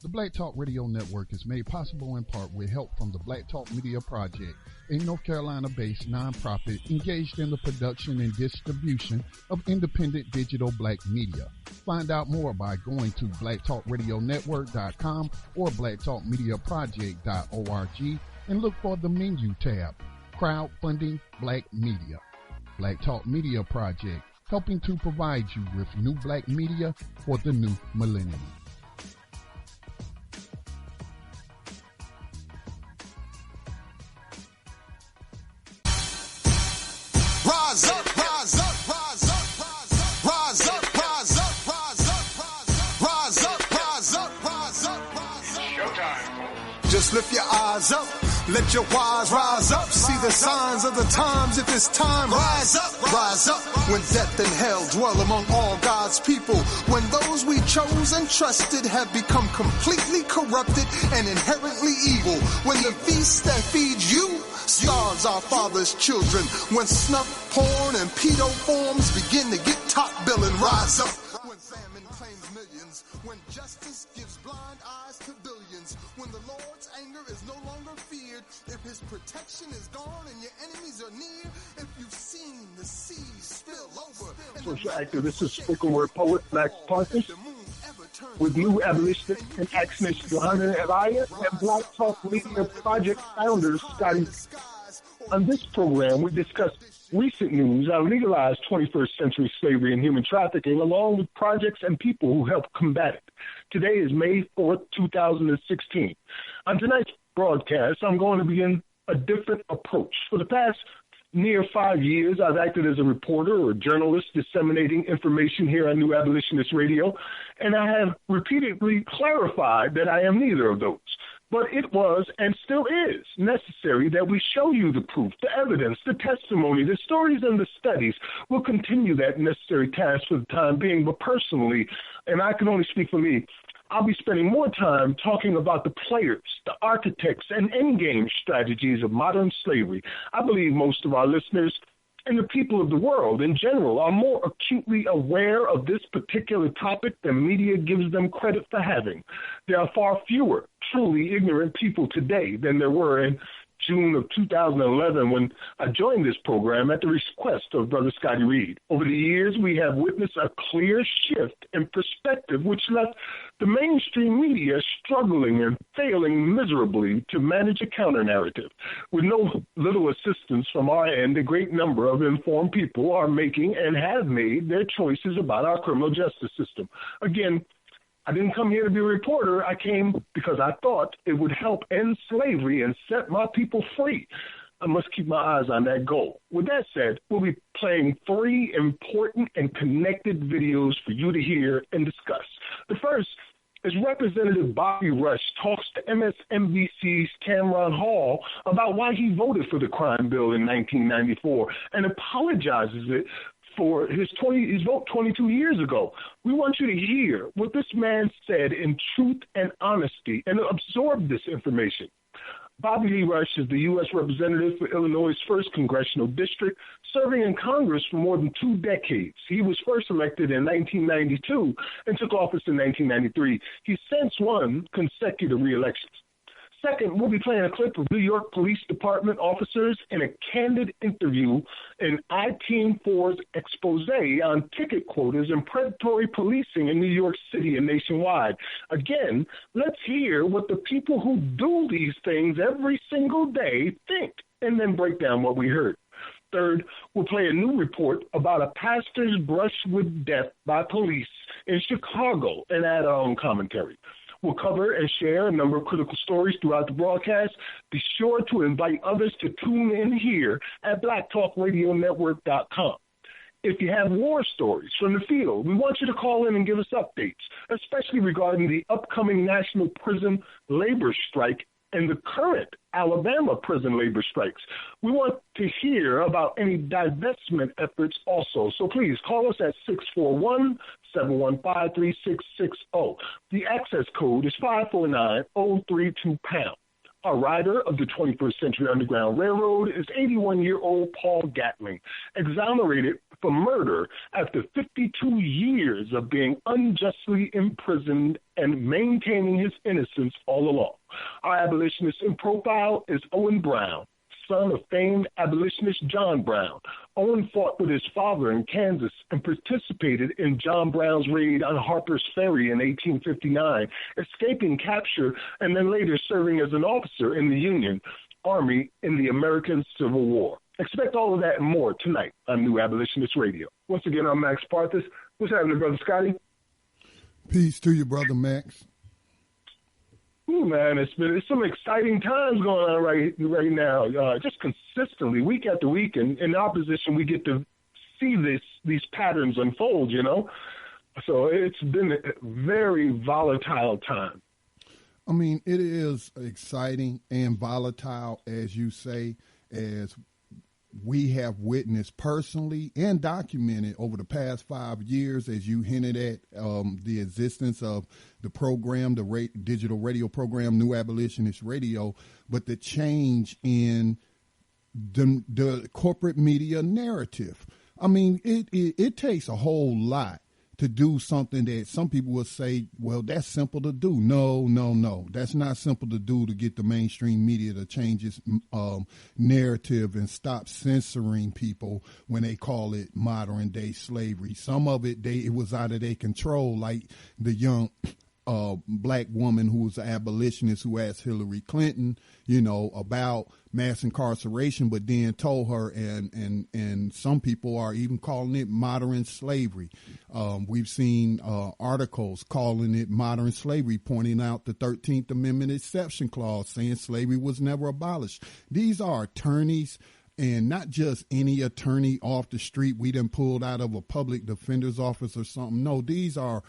The Black Talk Radio Network is made possible in part with help from the Black Talk Media Project, a North Carolina-based nonprofit engaged in the production and distribution of independent digital black media. Find out more by going to blacktalkradionetwork.com or blacktalkmediaproject.org and look for the menu tab, Crowdfunding Black Media. Black Talk Media Project, helping to provide you with new black media for the new millennium. Rise up, rise up, rise up, rise up, rise up, rise up, rise up, rise up, rise up, rise up. Showtime. Just lift your eyes up, let your wise rise up. See the signs of the times. If it's time, rise up, rise up. When death and hell dwell among all God's people, when those we chose and trusted have become completely corrupted and inherently evil, when the feast that feeds you starves our father's children, when snuff, porn, and pedo forms begin to get top billing, rise up. When famine claims millions, when justice gives blind eyes to billions, when the Lord's anger is no longer feared, if his protection is gone and your enemies are near, if you've seen the seas spill over. Social activist, is spoken word poet, Black Parthas, with new abolitionist and actionist Johanna Elias and Black Talk Media Project founder Scotty. On this program, we discuss recent news on legalized 21st century slavery and human trafficking, along with projects and people who help combat it. Today is May 4th, 2016. On tonight's broadcast, I'm going to begin a different approach. For the past near 5 years, I've acted as a reporter or journalist disseminating information here on New Abolitionist Radio, and I have repeatedly clarified that I am neither of those. But it was and still is necessary that we show you the proof, the evidence, the testimony, the stories, and the studies. We'll continue that necessary task for the time being, but personally, and I can only speak for me, I'll be spending more time talking about the players, the architects, and endgame strategies of modern slavery. I believe most of our listeners and the people of the world in general are more acutely aware of this particular topic than media gives them credit for having. There are far fewer truly ignorant people today than there were in June of 2011 when I joined this program at the request of Brother Scotty Reed. Over the years, we have witnessed a clear shift in perspective which left the mainstream media struggling and failing miserably to manage a counter-narrative. With no little assistance from our end, a great number of informed people are making and have made their choices about our criminal justice system. Again, I didn't come here to be a reporter. I came because I thought it would help end slavery and set my people free. I must keep my eyes on that goal. With that said, we'll be playing 3 important and connected videos for you to hear and discuss. The first is Representative Bobby Rush talks to MSNBC's Cameron Hall about why he voted for the crime bill in 1994 and apologizes for his vote 22 years ago. We want you to hear what this man said in truth and honesty and absorb this information. Bobby Lee Rush is the U.S. Representative for Illinois' 1st Congressional District, serving in Congress for more than 2 decades. He was first elected in 1992 and took office in 1993. He's since won consecutive re-elections. Second, we'll be playing a clip of New York Police Department officers in a candid interview in I-Team 4's expose on ticket quotas and predatory policing in New York City and nationwide. Again, let's hear what the people who do these things every single day think, and then break down what we heard. Third, we'll play a new report about a pastor's brush with death by police in Chicago and add our own commentary. We'll cover and share a number of critical stories throughout the broadcast. Be sure to invite others to tune in here at blacktalkradionetwork.com. If you have war stories from the field, we want you to call in and give us updates, especially regarding the upcoming National Prison Labor Strike and the current Alabama prison labor strikes. We want to hear about any divestment efforts also. So please call us at 641-715-3660. The access code is 549-032-pound. A rider of the 21st Century Underground Railroad is 81-year-old Paul Gatling, exonerated for murder after 52 years of being unjustly imprisoned and maintaining his innocence all along. Our abolitionist in profile is Owen Brown, son of famed abolitionist John Brown. Owen fought with his father in Kansas and participated in John Brown's raid on Harper's Ferry in 1859, escaping capture and then later serving as an officer in the Union Army in the American Civil War. Expect all of that and more tonight on New Abolitionist Radio. Once again, I'm Max Parthas. What's happening, Brother Scotty? Peace to you, Brother Max. Ooh, man, it's some exciting times going on right now. Just consistently, week after week, and in our position, we get to see these patterns unfold, you know? So it's been a very volatile time. I mean, it is exciting and volatile, as you say, as we have witnessed personally and documented over the past 5 years, as you hinted at, the existence of the program, the digital radio program, New Abolitionist Radio, but the change in the corporate media narrative. I mean, it takes a whole lot to do something that some people will say, well, that's simple to do. No. That's not simple to do, to get the mainstream media to change its narrative and stop censoring people when they call it modern day slavery. Some of it, it was out of their control, like the young black woman who was an abolitionist who asked Hillary Clinton, about mass incarceration, but then told her, and some people are even calling it modern slavery. We've seen articles calling it modern slavery, pointing out the 13th Amendment exception clause, saying slavery was never abolished. These are attorneys, and not just any attorney off the street we done pulled out of a public defender's office or something. No, these are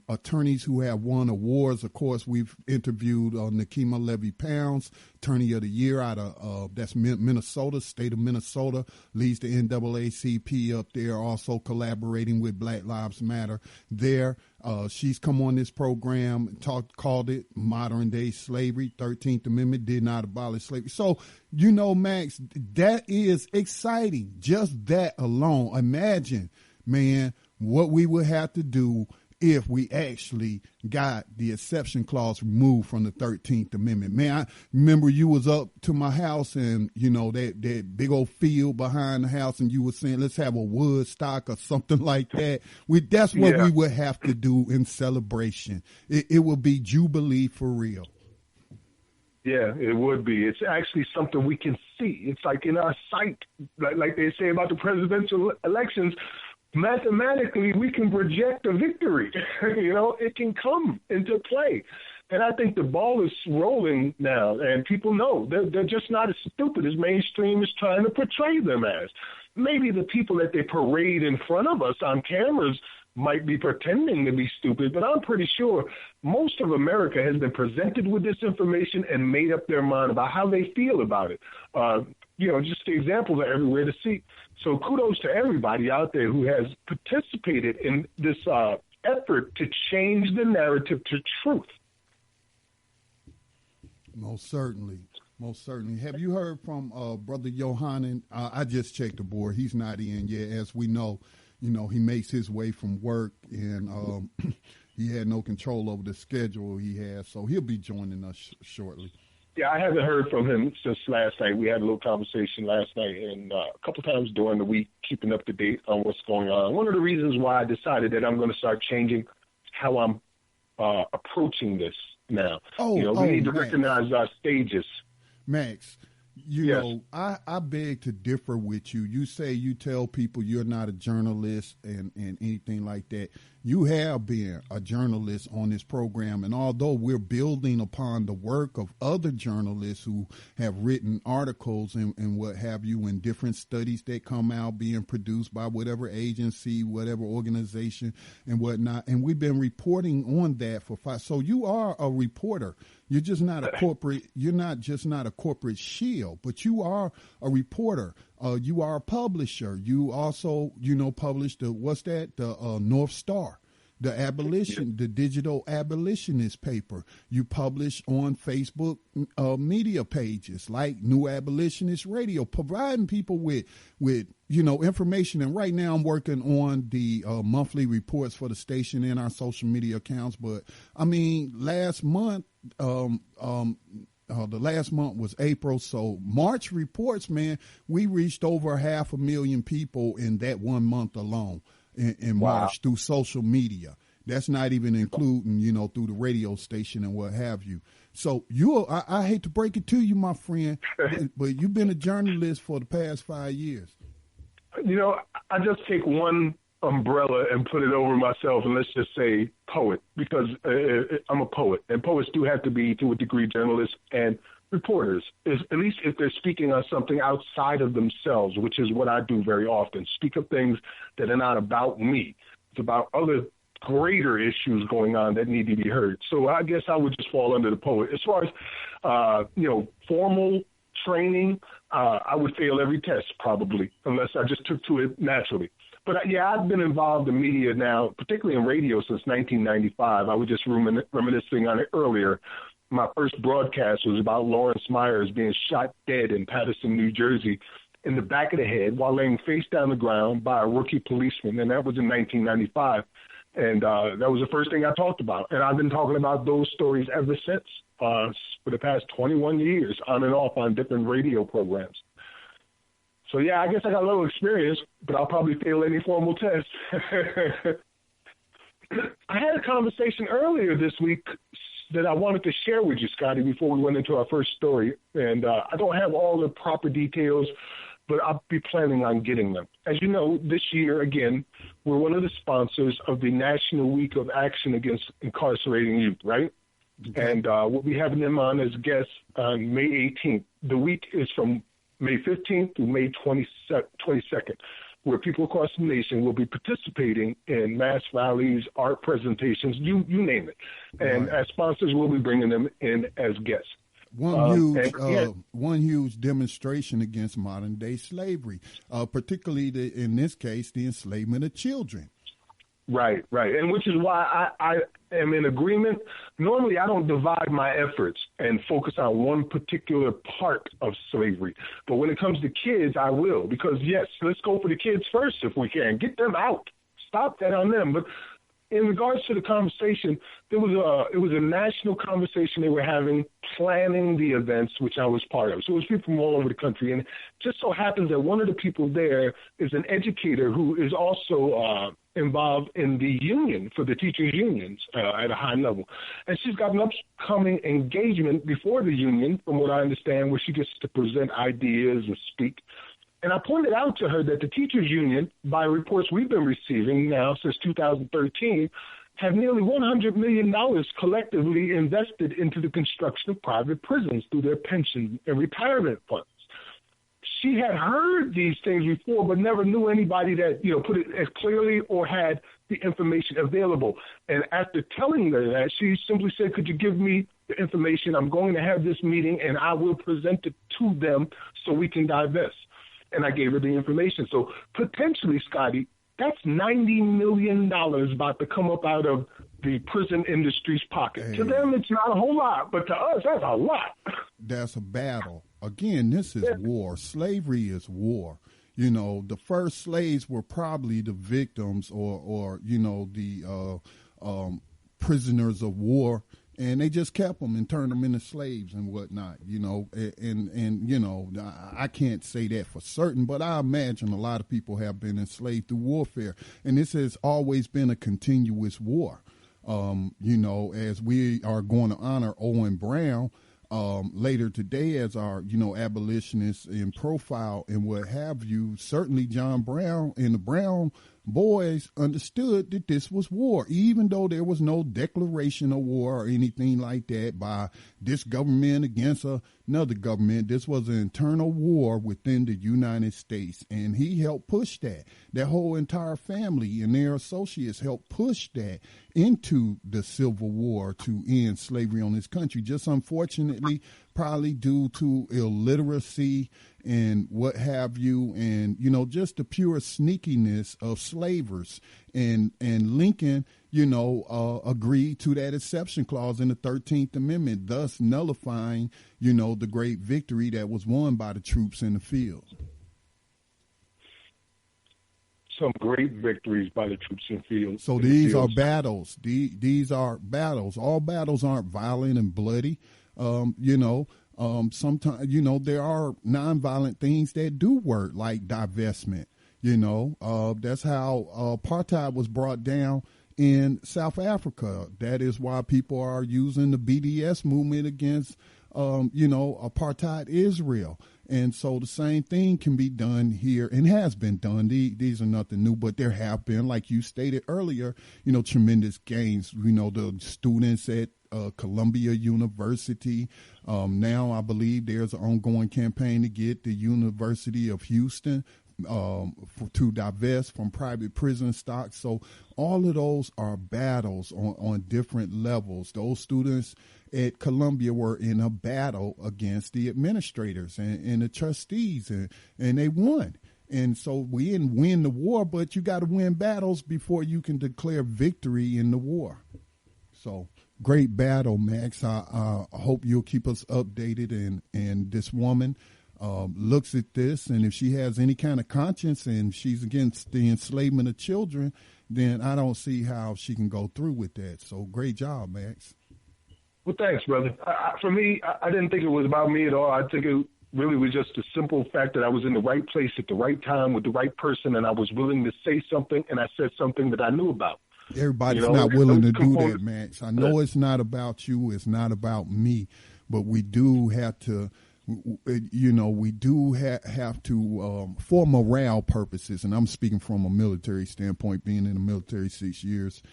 attorneys who have won awards. Of course, we've interviewed Nakima Levy-Pounds, Attorney of the Year out of that's Minnesota, state of Minnesota, leads the NAACP up there, also collaborating with Black Lives Matter there. She's come on this program, called it modern day slavery. 13th Amendment did not abolish slavery. So, Max, that is exciting. Just that alone. Imagine, man, what we would have to do if we actually got the exception clause removed from the 13th Amendment. Man, I remember you was up to my house and, that big old field behind the house, and you were saying, let's have a Woodstock or something like that. That's what we would have to do in celebration. It would be Jubilee for real. Yeah, it would be. It's actually something we can see. It's like in our sight, like they say about the presidential elections. Mathematically, we can project a victory. It can come into play. And I think the ball is rolling now, and people know they're just not as stupid as mainstream is trying to portray them as. Maybe the people that they parade in front of us on cameras might be pretending to be stupid, but I'm pretty sure most of America has been presented with this information and made up their mind about how they feel about it. Just the examples are everywhere to see. So kudos to everybody out there who has participated in this effort to change the narrative to truth. Most certainly. Have you heard from Brother Yohanan? I just checked the board. He's not in yet. As we know, he makes his way from work, and he had no control over the schedule he has. So he'll be joining us shortly. Yeah, I haven't heard from him since last night. We had a little conversation last night and a couple times during the week, keeping up to date on what's going on. One of the reasons why I decided that I'm going to start changing how I'm approaching this now. We need to recognize our stages. Max, I beg to differ with you. You say you tell people you're not a journalist and anything like that. You have been a journalist on this program, and although we're building upon the work of other journalists who have written articles and what have you, in different studies that come out being produced by whatever agency, whatever organization and whatnot, and we've been reporting on that for 5. So you are a reporter. You're just not a corporate. You're not just not a corporate shield, but you are a reporter. You are a publisher. You also, published the North Star. the digital abolitionist paper. You publish on Facebook media pages like New Abolitionist Radio, providing people with information. And right now I'm working on the monthly reports for the station and our social media accounts. But I mean, last month, the last month was April, so March reports, man, we reached over 500,000 people in that 1 month alone in March through social media. That's not even including, through the radio station and what have you. So I hate to break it to you, my friend, but you've been a journalist for the past 5 years. I just take one umbrella and put it over myself, and let's just say poet, because I'm a poet, and poets do have to be, to a degree, journalists and reporters, at least if they're speaking on something outside of themselves, which is what I do very often. Speak of things that are not about me. It's about other greater issues going on that need to be heard. So I guess I would just fall under the poet. As far as, formal training, I would fail every test probably, unless I just took to it naturally. But I've been involved in media now, particularly in radio, since 1995. I was just reminiscing on it earlier. My first broadcast was about Lawrence Myers being shot dead in Paterson, New Jersey, in the back of the head while laying face down the ground by a rookie policeman, and that was in 1995. And that was the first thing I talked about. And I've been talking about those stories ever since, for the past 21 years, on and off on different radio programs. So, I guess I got a little experience, but I'll probably fail any formal test. I had a conversation earlier this week that I wanted to share with you, Scotty, before we went into our first story. And I don't have all the proper details, but I'll be planning on getting them. As you know, this year, again, we're one of the sponsors of the National Week of Action Against Incarcerating Youth, right? Okay. And we'll be having them on as guests on May 18th. The week is from May 15th through May 22nd, where people across the nation will be participating in mass rallies, art presentations, you name it. And as sponsors, we'll be bringing them in as guests. One huge demonstration against modern day slavery, particularly in this case, the enslavement of children. Right. And which is why I am in agreement. Normally, I don't divide my efforts and focus on one particular part of slavery. But when it comes to kids, I will. Because, yes, let's go for the kids first if we can. Get them out. Stop that on them. But in regards to the conversation, it was a national conversation they were having, planning the events, which I was part of. So it was people from all over the country. And it just so happens that one of the people there is an educator who is also involved in the union, for the teachers' unions at a high level. And she's got an upcoming engagement before the union, from what I understand, where she gets to present ideas and speak. And I pointed out to her that the teachers' union, by reports we've been receiving now since 2013, have nearly $100 million collectively invested into the construction of private prisons through their pension and retirement funds. She had heard these things before, but never knew anybody that, put it as clearly or had the information available. And after telling her that, she simply said, could you give me the information? I'm going to have this meeting, and I will present it to them so we can divest. And I gave her the information. So potentially, Scotty, that's $90 million about to come up out of the prison industry's pocket. Hey. To them, it's not a whole lot, but to us, that's a lot. That's a battle. Again, this is war. Slavery is war. The first slaves were probably the victims or the prisoners of war. And they just kept them and turned them into slaves and whatnot, and I can't say that for certain, but I imagine a lot of people have been enslaved through warfare. And this has always been a continuous war. As we are going to honor Owen Brown later today as our, abolitionist in profile and what have you, certainly John Brown and the Brown boys understood that this was war, even though there was no declaration of war or anything like that by this government against another government. This was an internal war within the United States, and he helped push that. That whole entire family and their associates helped push that into the Civil War to end slavery on this country. Just unfortunately, probably due to illiteracy and what have you, and, just the pure sneakiness of slavers. And Lincoln, agreed to that exception clause in the 13th Amendment, thus nullifying, the great victory that was won by the troops in the field. Some great victories by the troops in the field. So these are battles. These are battles. All battles aren't violent and bloody. Sometimes, there are nonviolent things that do work, like divestment. That's how apartheid was brought down in South Africa. That is why people are using the BDS movement against, apartheid Israel. And so the same thing can be done here and has been done. These are nothing new, but there have been, like you stated earlier, tremendous gains. The students at Columbia University. Now I believe there's an ongoing campaign to get the University of Houston to divest from private prison stock. So all of those are battles on different levels. Those students at Columbia were in a battle against the administrators and the trustees, and they won. And so we didn't win the war, but you got to win battles before you can declare victory in the war. So great battle, Max. I hope you'll keep us updated. And this woman looks at this, and if she has any kind of conscience and she's against the enslavement of children, then I don't see how she can go through with that. So great job, Max. Well, thanks, brother. For me, I didn't think it was about me at all. I think it really was just the simple fact that I was in the right place at the right time with the right person, and I was willing to say something, and I said something that I knew about. Everybody's not willing to do that, Max. I know it's not about you. It's not about me. But we do have to, have to, for morale purposes, and I'm speaking from a military standpoint, being in the military 6 years,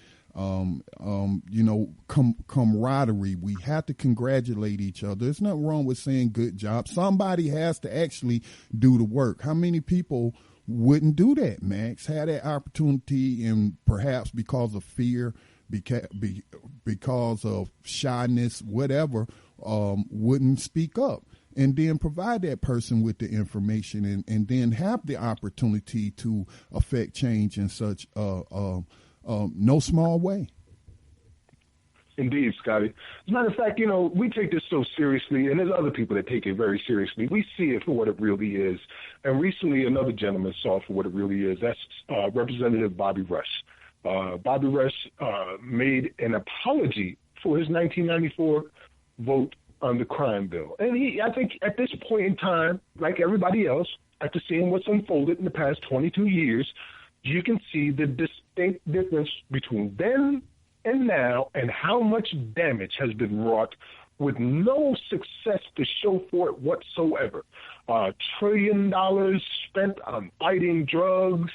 camaraderie. We have to congratulate each other. There's nothing wrong with saying good job. Somebody has to actually do the work. How many people wouldn't do that, Max? Had that opportunity, and perhaps because of fear, because of shyness, whatever, wouldn't speak up, and then provide that person with the information and then have the opportunity to affect change in such no small way. Indeed, Scotty. As a matter of fact, we take this so seriously, and there's other people that take it very seriously. We see it for what it really is. And recently, another gentleman saw it for what it really is. That's Representative Bobby Rush. Bobby Rush made an apology for his 1994 vote on the crime bill. And I think at this point in time, like everybody else, after seeing what's unfolded in the past 22 years, you can see the distinct difference between then and now, and how much damage has been wrought with no success to show for it whatsoever. $1 trillion spent on fighting drugs,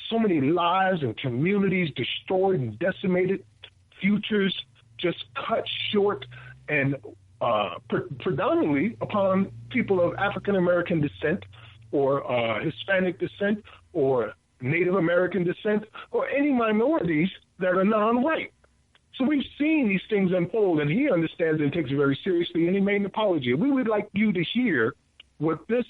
so many lives and communities destroyed and decimated, futures just cut short, and predominantly upon people of African-American descent or Hispanic descent or Native American descent or any minorities that are non-white. So we've seen these things unfold, and he understands and takes it very seriously, and he made an apology. We would like you to hear what this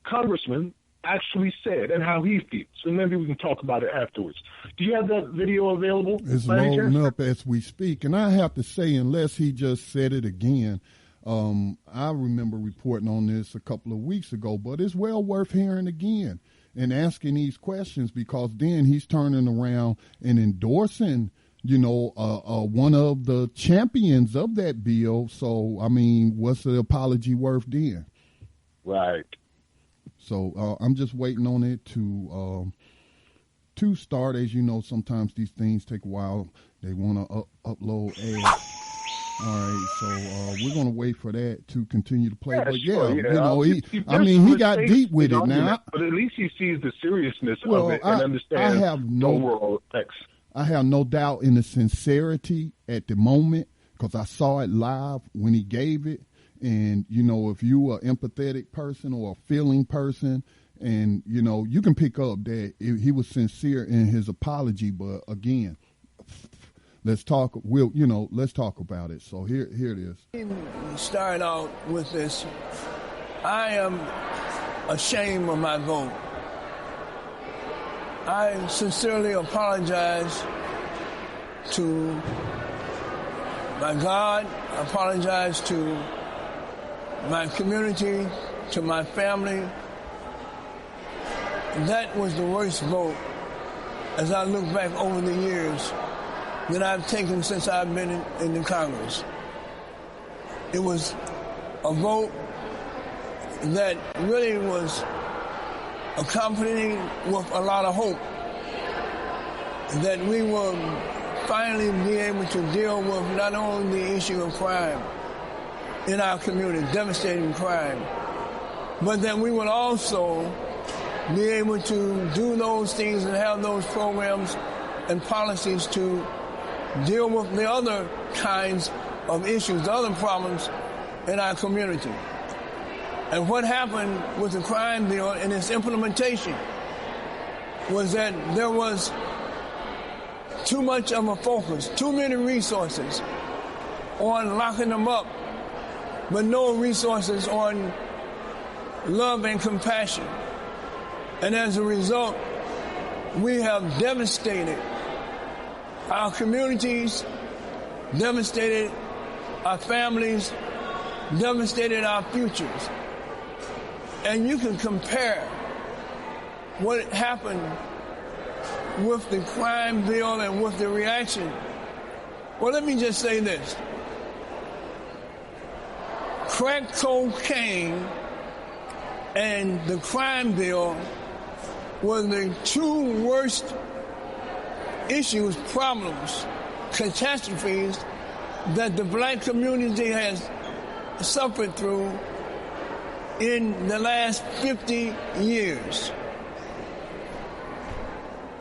congressman actually said and how he feels, and maybe we can talk about it afterwards. Do you have that video available? It's loading up as we speak, and I have to say, unless he just said it again, I remember reporting on this a couple of weeks ago, but it's well worth hearing again and asking these questions, because then he's turning around and endorsing, one of the champions of that bill. So, I mean, what's the apology worth then? Right. So I'm just waiting on it to start. As you know, sometimes these things take a while. They want to upload ads. All right, so we're going to wait for that to continue to play. But he got deep with it now. But at least he sees the seriousness of it and understands the overall effects. I have no doubt in the sincerity at the moment, because I saw it live when he gave it. And, if you are an empathetic person or a feeling person, and, you can pick up that he was sincere in his apology. But again, let's talk. Let's talk about it. So here it is. Start out with this. I am ashamed of my vote. I sincerely apologize to my God, I apologize to my community, to my family. That was the worst vote, as I look back over the years, that I've taken since I've been in the Congress. It was a vote that really was accompanied with a lot of hope that we will finally be able to deal with not only the issue of crime in our community, devastating crime, but that we will also be able to do those things and have those programs and policies to deal with the other kinds of issues, the other problems in our community. And what happened with the crime bill and its implementation was that there was too much of a focus, too many resources on locking them up, but no resources on love and compassion. And as a result, we have devastated our communities, devastated our families, devastated our futures. And you can compare what happened with the crime bill and with the reaction. Well, let me just say this. Crack cocaine and the crime bill were the two worst issues, problems, catastrophes that the black community has suffered through in the last 50 years.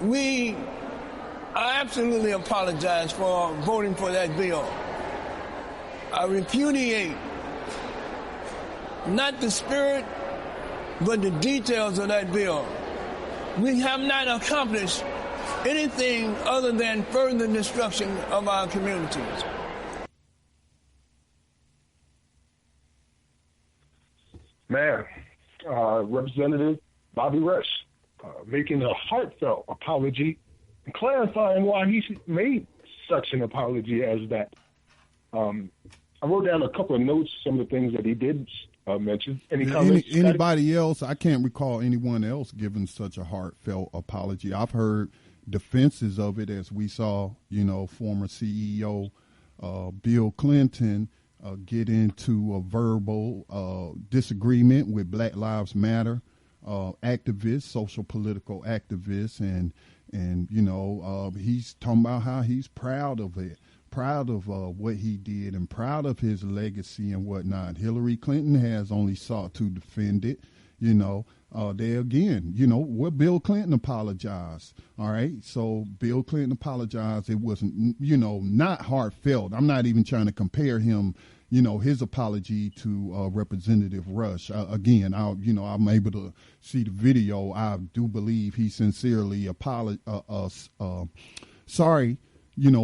I absolutely apologize for voting for that bill. I repudiate not the spirit, but the details of that bill. We have not accomplished anything other than further destruction of our communities. Man, Representative Bobby Rush making a heartfelt apology and clarifying why he made such an apology as that. I wrote down a couple of notes, some of the things that he did mention. Any comments? Anybody else? I can't recall anyone else giving such a heartfelt apology. I've heard defenses of it, as we saw, former CEO Bill Clinton get into a verbal disagreement with Black Lives Matter activists, social political activists, and he's talking about how he's proud of it, proud of what he did, and proud of his legacy and whatnot. Hillary Clinton has only sought to defend it. There again, where Bill Clinton apologized. All right. So Bill Clinton apologized. It wasn't, not heartfelt. I'm not even trying to compare him, his apology to Representative Rush. Again, I'm able to see the video. I do believe he sincerely sorry,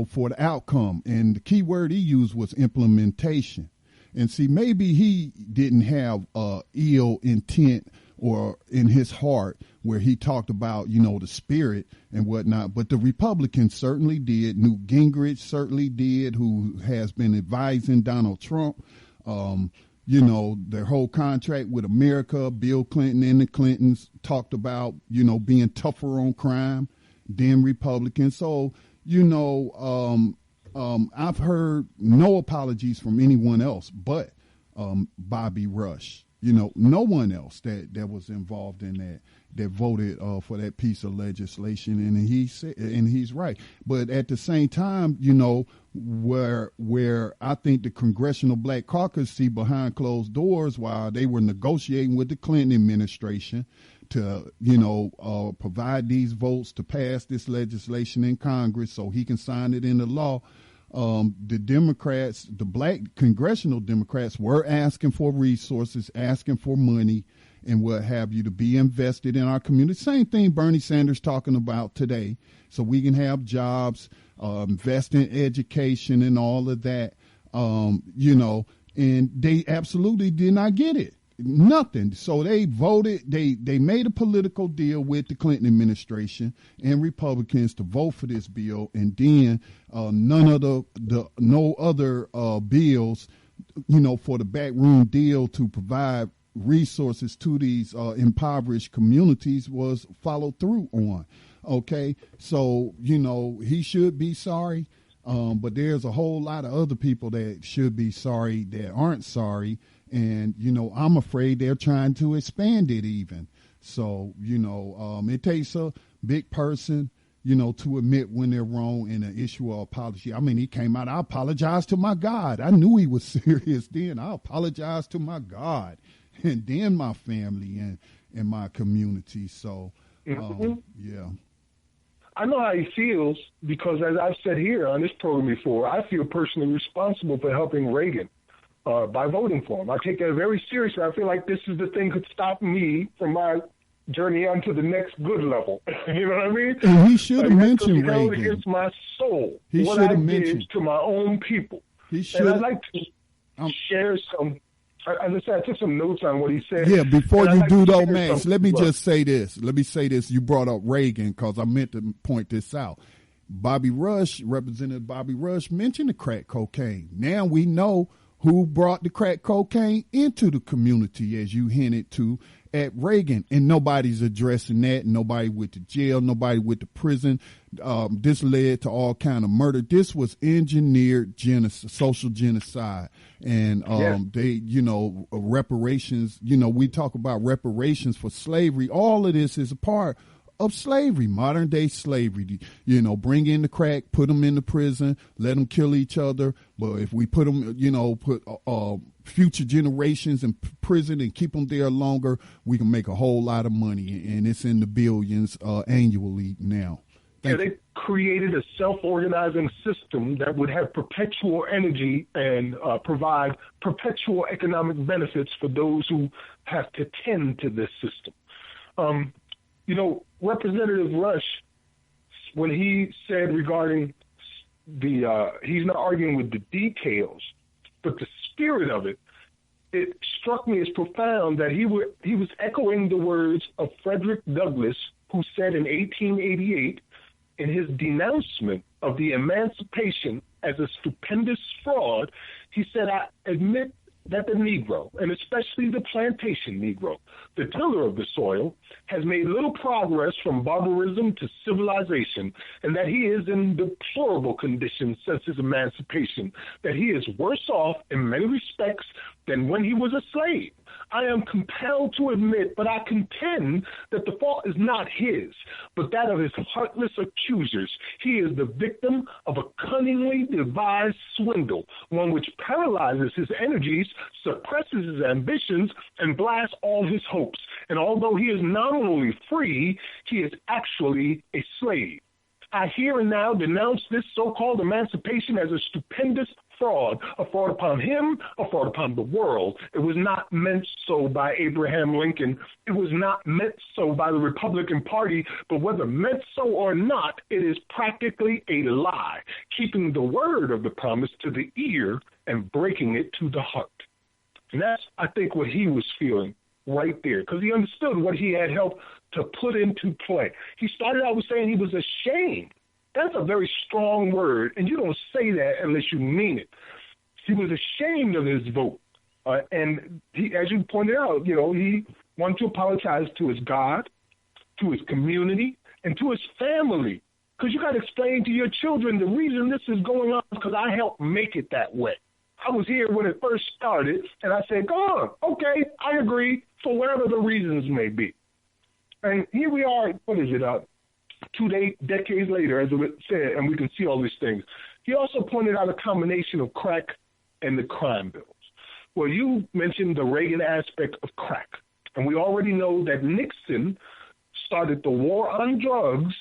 for the outcome. And the key word he used was implementation. And see, maybe he didn't have ill intent or in his heart where he talked about, the spirit and whatnot. But the Republicans certainly did. Newt Gingrich certainly did, who has been advising Donald Trump. Their whole contract with America, Bill Clinton and the Clintons talked about, being tougher on crime than Republicans. So, I've heard no apologies from anyone else but Bobby Rush. No one else that was involved in that voted for that piece of legislation, and he's right. But at the same time, where I think the Congressional Black Caucus see behind closed doors while they were negotiating with the Clinton administration to, provide these votes to pass this legislation in Congress so he can sign it into law. The Democrats, the black congressional Democrats, were asking for resources, asking for money and what have you to be invested in our community. Same thing Bernie Sanders talking about today. So we can have jobs, invest in education and all of that, and they absolutely did not get it. nothing. So they voted, they made a political deal with the Clinton administration and Republicans to vote for this bill, and then no other bills, for the backroom deal to provide resources to these impoverished communities was followed through on. Okay, so he should be sorry, but there's a whole lot of other people that should be sorry that aren't sorry. And, I'm afraid they're trying to expand it even. So, it takes a big person, to admit when they're wrong and an issue of apology. I mean, he came out, I apologize to my God. I knew he was serious then. I apologize to my God and then my family and my community. So, yeah. I know how he feels because, as I've said here on this program before, I feel personally responsible for helping Reagan. By voting for him. I take that very seriously. I feel like this is the thing that could stop me from my journey on to the next good level. You know what I mean? And he should have mentioned Reagan. Against my soul. He should have mentioned to my own people. He should. And I'd like to share some. As I said, I took some notes on what he said. Yeah, before you do though, Max, let me just say this. Let me say this. You brought up Reagan because I meant to point this out. Representative Bobby Rush mentioned the crack cocaine. Now we know who brought the crack cocaine into the community, as you hinted to, at Reagan. And nobody's addressing that. Nobody went to jail. Nobody went to prison. This led to all kind of murder. This was engineered social genocide. And they, reparations, we talk about reparations for slavery. All of this is a part of slavery, modern day slavery. Bring in the crack, put them in the prison, let them kill each other. But if we put them, put future generations in prison and keep them there longer, we can make a whole lot of money, and it's in the billions annually now. They created a self-organizing system that would have perpetual energy and provide perpetual economic benefits for those who have to tend to this system. Representative Rush, when he said regarding he's not arguing with the details, but the spirit of it, it struck me as profound that he was echoing the words of Frederick Douglass, who said in 1888, in his denouncement of the emancipation as a stupendous fraud, he said, "I admit that the Negro, and especially the plantation Negro, the tiller of the soil, has made little progress from barbarism to civilization, and that he is in deplorable condition since his emancipation, that he is worse off in many respects than when he was a slave. I am compelled to admit, but I contend that the fault is not his, but that of his heartless accusers. He is the victim of a cunningly devised swindle, one which paralyzes his energies, suppresses his ambitions, and blasts all his hopes. And although he is nominally free, he is actually a slave. I here and now denounce this so-called emancipation as a stupendous fraud, a fraud upon him, a fraud upon the world. It was not meant so by Abraham Lincoln. It was not meant so by the Republican Party, but whether meant so or not, it is practically a lie, keeping the word of the promise to the ear and breaking it to the heart." And that's, I think, what he was feeling right there, because he understood what he had helped to put into play. He started out with saying he was ashamed. That's a very strong word, and you don't say that unless you mean it. He was ashamed of his vote. And he, as you pointed out, he wanted to apologize to his God, to his community, and to his family. Because you got to explain to your children the reason this is going on, because I helped make it that way. I was here when it first started, and I said, go on, okay, I agree, for whatever the reasons may be. And here we are, 2 decades later, as it said, and we can see all these things. He also pointed out a combination of crack and the crime bills. Well, you mentioned the Reagan aspect of crack, and we already know that Nixon started the war on drugs,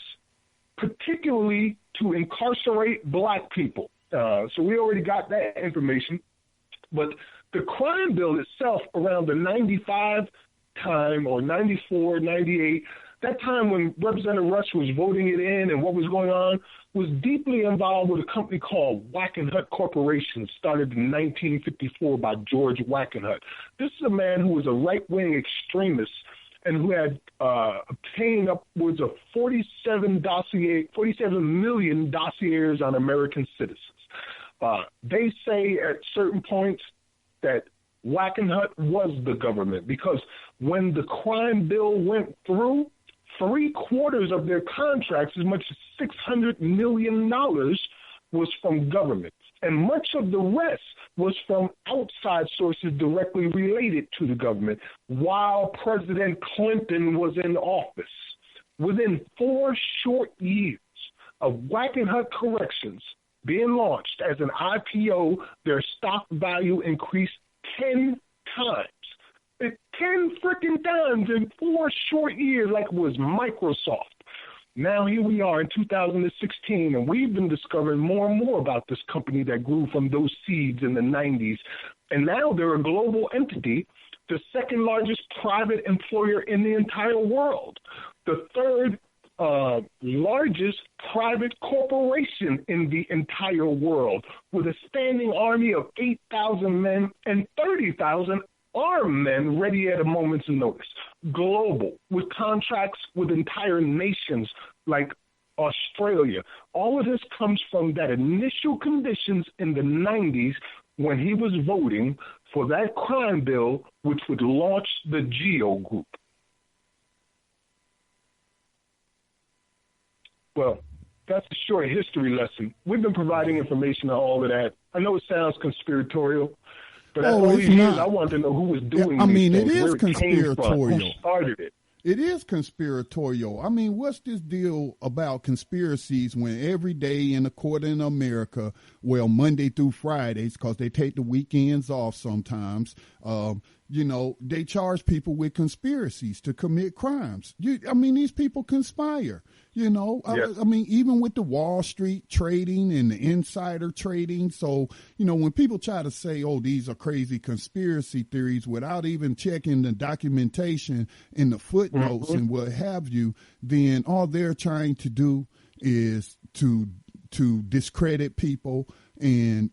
particularly to incarcerate black people. So we already got that information. But the crime bill itself, around the 95 time, or 94, 98, that time when Representative Rush was voting it in and what was going on, was deeply involved with a company called Wackenhut Corporation, started in 1954 by George Wackenhut. This is a man who was a right-wing extremist and who had obtained upwards of 47 million dossiers on American citizens. They say at certain points that Wackenhut was the government, because when the crime bill went through, 3/4 of their contracts, as much as $600 million, was from government. And much of the rest was from outside sources directly related to the government while President Clinton was in office. Within 4 short years of Wackenhut Corrections being launched as an IPO, their stock value increased 10 times. 10 freaking times in 4 short years, like it was Microsoft. Now here we are in 2016, and we've been discovering more and more about this company that grew from those seeds in the 90s. And now they're a global entity, the second largest private employer in the entire world, the third largest private corporation in the entire world, with a standing army of 8,000 men and 30,000 armed men ready at a moment's notice. Global, with contracts with entire nations like Australia. All of this comes from that initial conditions in the 90s when he was voting for that crime bill, which would launch the GEO Group. Well, that's a short history lesson. We've been providing information on all of that. I know it sounds conspiratorial, but after all these years, I want to know who was doing these things, it is conspiratorial. Who started it. It is conspiratorial. I mean, what's this deal about conspiracies when every day in the court in America, well, Monday through Fridays, because they take the weekends off sometimes, they charge people with conspiracies to commit crimes. These people conspire. I mean, even with the Wall Street trading and the insider trading. So, when people try to say, oh, these are crazy conspiracy theories without even checking the documentation in the footnotes and what have you, then all they're trying to do is to discredit people. And,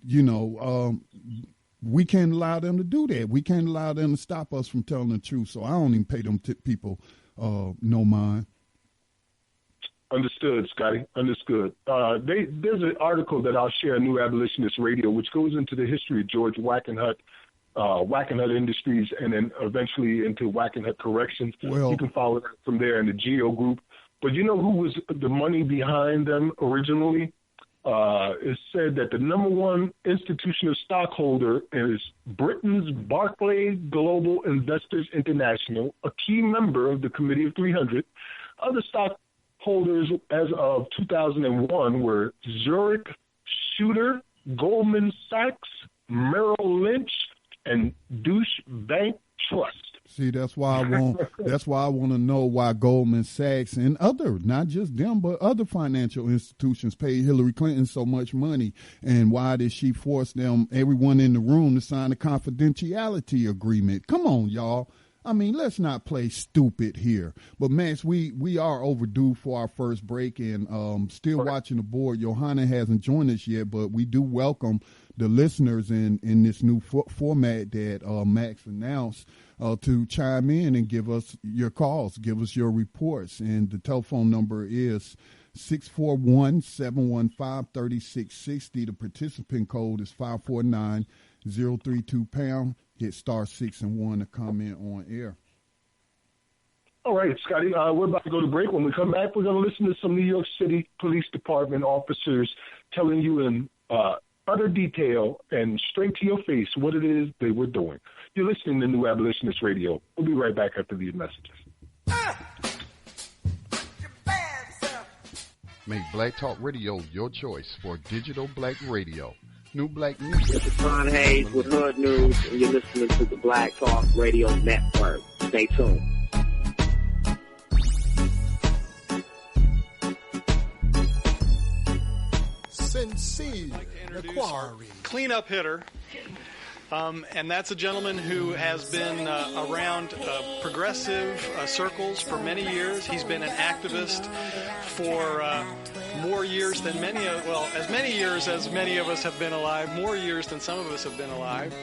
we can't allow them to do that. We can't allow them to stop us from telling the truth. So I don't even pay them people no mind. Understood, Scotty. Understood. There's an article that I'll share on New Abolitionist Radio, which goes into the history of George Wackenhut, Wackenhut Industries, and then eventually into Wackenhut Corrections. Well, you can follow that from there in the GEO Group. But you know who was the money behind them originally? It's said that the number one institutional stockholder is Britain's Barclays Global Investors International, a key member of the Committee of 300. Other stockholders as of 2001 were Zurich Shooter, Goldman Sachs, Merrill Lynch, and Deutsche Bank Trust. See, that's why I want to know why Goldman Sachs and other, not just them, but other financial institutions paid Hillary Clinton so much money, and why did she force everyone in the room to sign a confidentiality agreement? Come on, y'all. I mean, let's not play stupid here. But, Max, we are overdue for our first break, and still watching the board. Johanna hasn't joined us yet, but we do welcome the listeners in this new format that Max announced to chime in and give us your calls, give us your reports. And the telephone number is 641-715-3660. The participant code is 549-032#. Hit *6 and 1 to comment on air. All right, Scotty, we're about to go to break. When we come back, we're going to listen to some New York City Police Department officers telling you in utter detail and straight to your face what it is they were doing. You're listening to New Abolitionist Radio. We'll be right back after these messages. Make Black Talk Radio your choice for digital black radio. New Black News. This is Ron Hayes with Hood News, and you're listening to the Black Talk Radio Network. Stay tuned. Sincere inquiry. Cleanup hitter. And that's a gentleman who has been around progressive circles for many years. He's been an activist for more years than as many years as many of us have been alive, more years than some of us have been alive.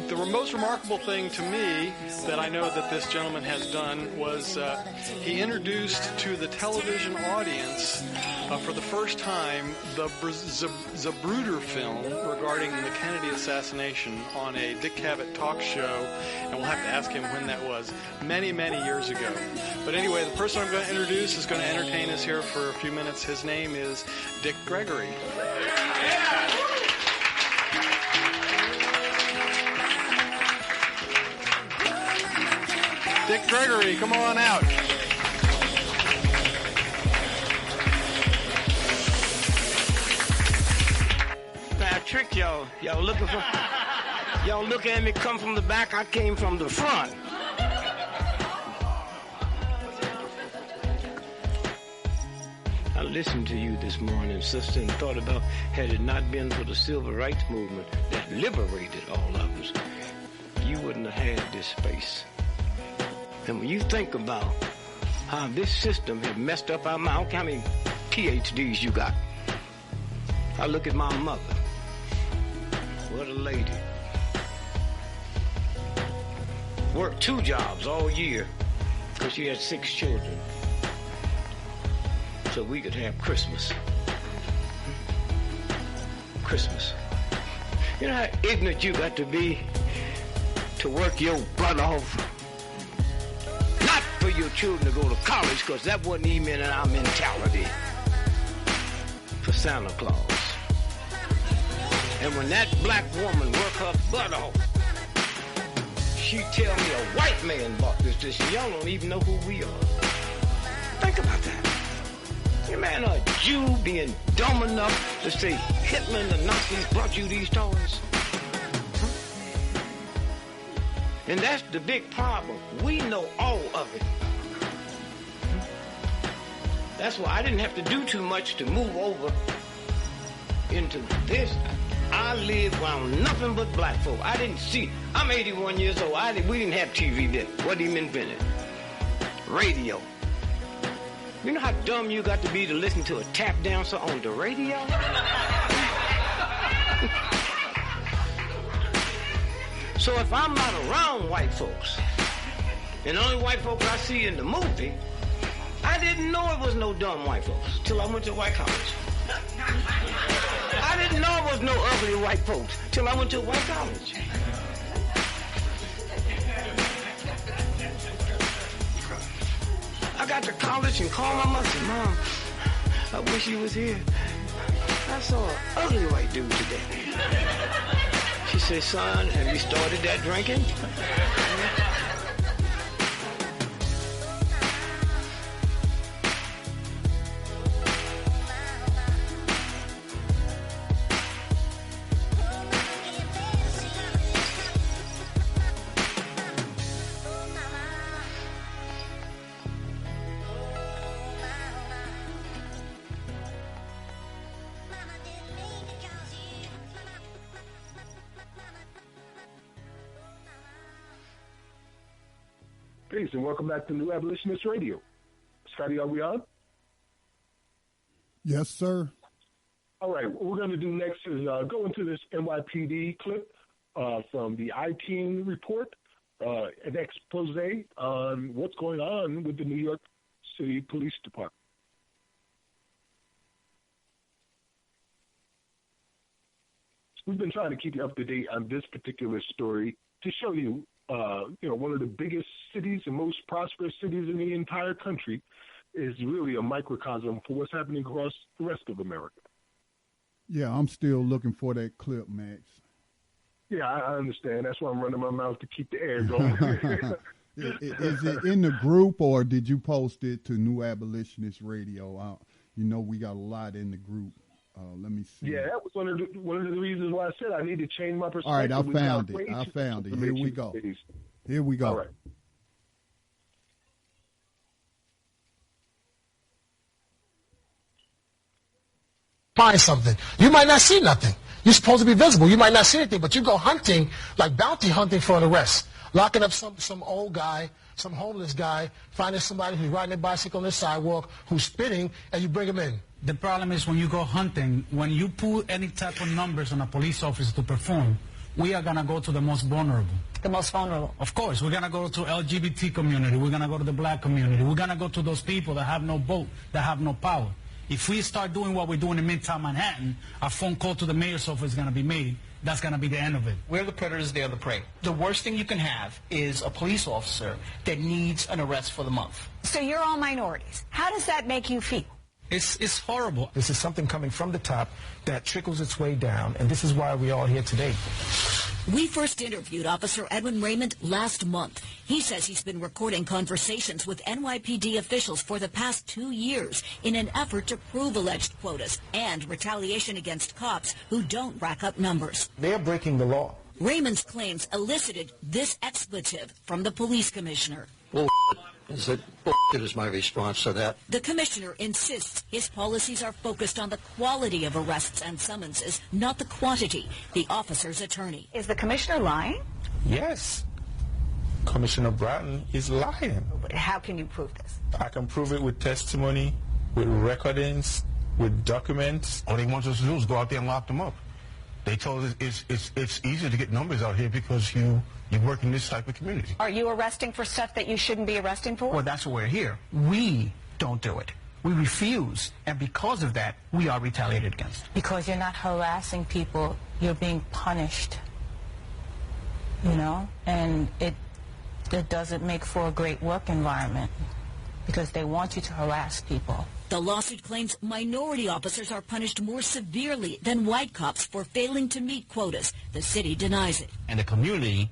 The most remarkable thing to me that I know that this gentleman has done was he introduced to the television audience for the first time the Zapruder film regarding the Kennedy assassination on a Dick Cavett talk show, and we'll have to ask him when that was, many, many years ago. But anyway, the person I'm going to introduce is going to entertain us here for a few minutes. His name is Dick Gregory. Dick Gregory, come on out. I trick y'all. Y'all looking at me come from the back. I came from the front. I listened to you this morning, sister, and thought about had it not been for the civil rights movement that liberated all of us, you wouldn't have had this space. And when you think about how this system has messed up our mind, how many PhDs you got? I look at my mother. What a lady. Worked 2 jobs all year because she had 6 children. So we could have Christmas. Christmas. You know how ignorant you got to be to work your butt off? Not for your children to go to college, because that wasn't even in our mentality. For Santa Claus. And when that black woman worked her butt off, she tell me a white man bought this. Y'all don't even know who we are. Think about that. You man, a Jew being dumb enough to say Hitler and the Nazis brought you these toys? Huh? And that's the big problem. We know all of it. That's why I didn't have to do too much to move over into this. I lived around nothing but black folk. I didn't see. I'm 81 years old. We didn't have TV then. Wasn't even invented. Radio. You know how dumb you got to be to listen to a tap dancer on the radio? So if I'm not around white folks, and the only white folks I see in the movie, I didn't know it was no dumb white folks till I went to white college. I didn't know it was no ugly white folks till I went to white college. I got to college and called my mother, Mom, I wish you was here. I saw an ugly white dude today. She said, son, have you started that drinking? Peace and welcome back to New Abolitionist Radio. Scotty, are we on? Yes, sir. All right. What we're going to do next is go into this NYPD clip from the I-Team report, an expose on what's going on with the New York City Police Department. We've been trying to keep you up to date on this particular story to show you, one of the biggest cities and most prosperous cities in the entire country is really a microcosm for what's happening across the rest of America. Yeah, I'm still looking for that clip, Max. Yeah, I understand. That's why I'm running my mouth to keep the air going. Is it in the group, or did you post it to New Abolitionist Radio? We got a lot in the group. Let me see. Yeah, that was one of the reasons why I said I need to change my perspective. All right, I found it. Here we go. All right. Find something. You might not see nothing. You're supposed to be visible. You might not see anything, but you go hunting, like bounty hunting for an arrest, locking up some old guy, some homeless guy, finding somebody who's riding a bicycle on the sidewalk, who's spitting, and you bring him in. The problem is when you go hunting, when you put any type of numbers on a police officer to perform, we are going to go to the most vulnerable. The most vulnerable? Of course. We're going to go to LGBT community. We're going to go to the black community. We're going to go to those people that have no vote, that have no power. If we start doing what we're doing in Midtown Manhattan, a phone call to the mayor's office is going to be made. That's going to be the end of it. We're the predators, they're the prey. The worst thing you can have is a police officer that needs an arrest for the month. So you're all minorities. How does that make you feel? It's horrible. This is something coming from the top that trickles its way down, and this is why we're all here today. We first interviewed Officer Edwin Raymond last month. He says he's been recording conversations with NYPD officials for the past 2 years in an effort to prove alleged quotas and retaliation against cops who don't rack up numbers. They're breaking the law. Raymond's claims elicited this expletive from the police commissioner. Bullshit is my response to that. The commissioner insists his policies are focused on the quality of arrests and summonses, not the quantity. The officer's attorney. Is the commissioner lying? Yes. Commissioner Bratton is lying. How can you prove this? I can prove it with testimony, with recordings, with documents. All they want us to do is go out there and lock them up. They told us it's easier to get numbers out here because you work in this type of community. Are you arresting for stuff that you shouldn't be arresting for? Well, that's why we're here. We don't do it. We refuse, and because of that, we are retaliated against. Because you're not harassing people, you're being punished. You know? And it doesn't make for a great work environment because they want you to harass people. The lawsuit claims minority officers are punished more severely than white cops for failing to meet quotas. The city denies it. And the community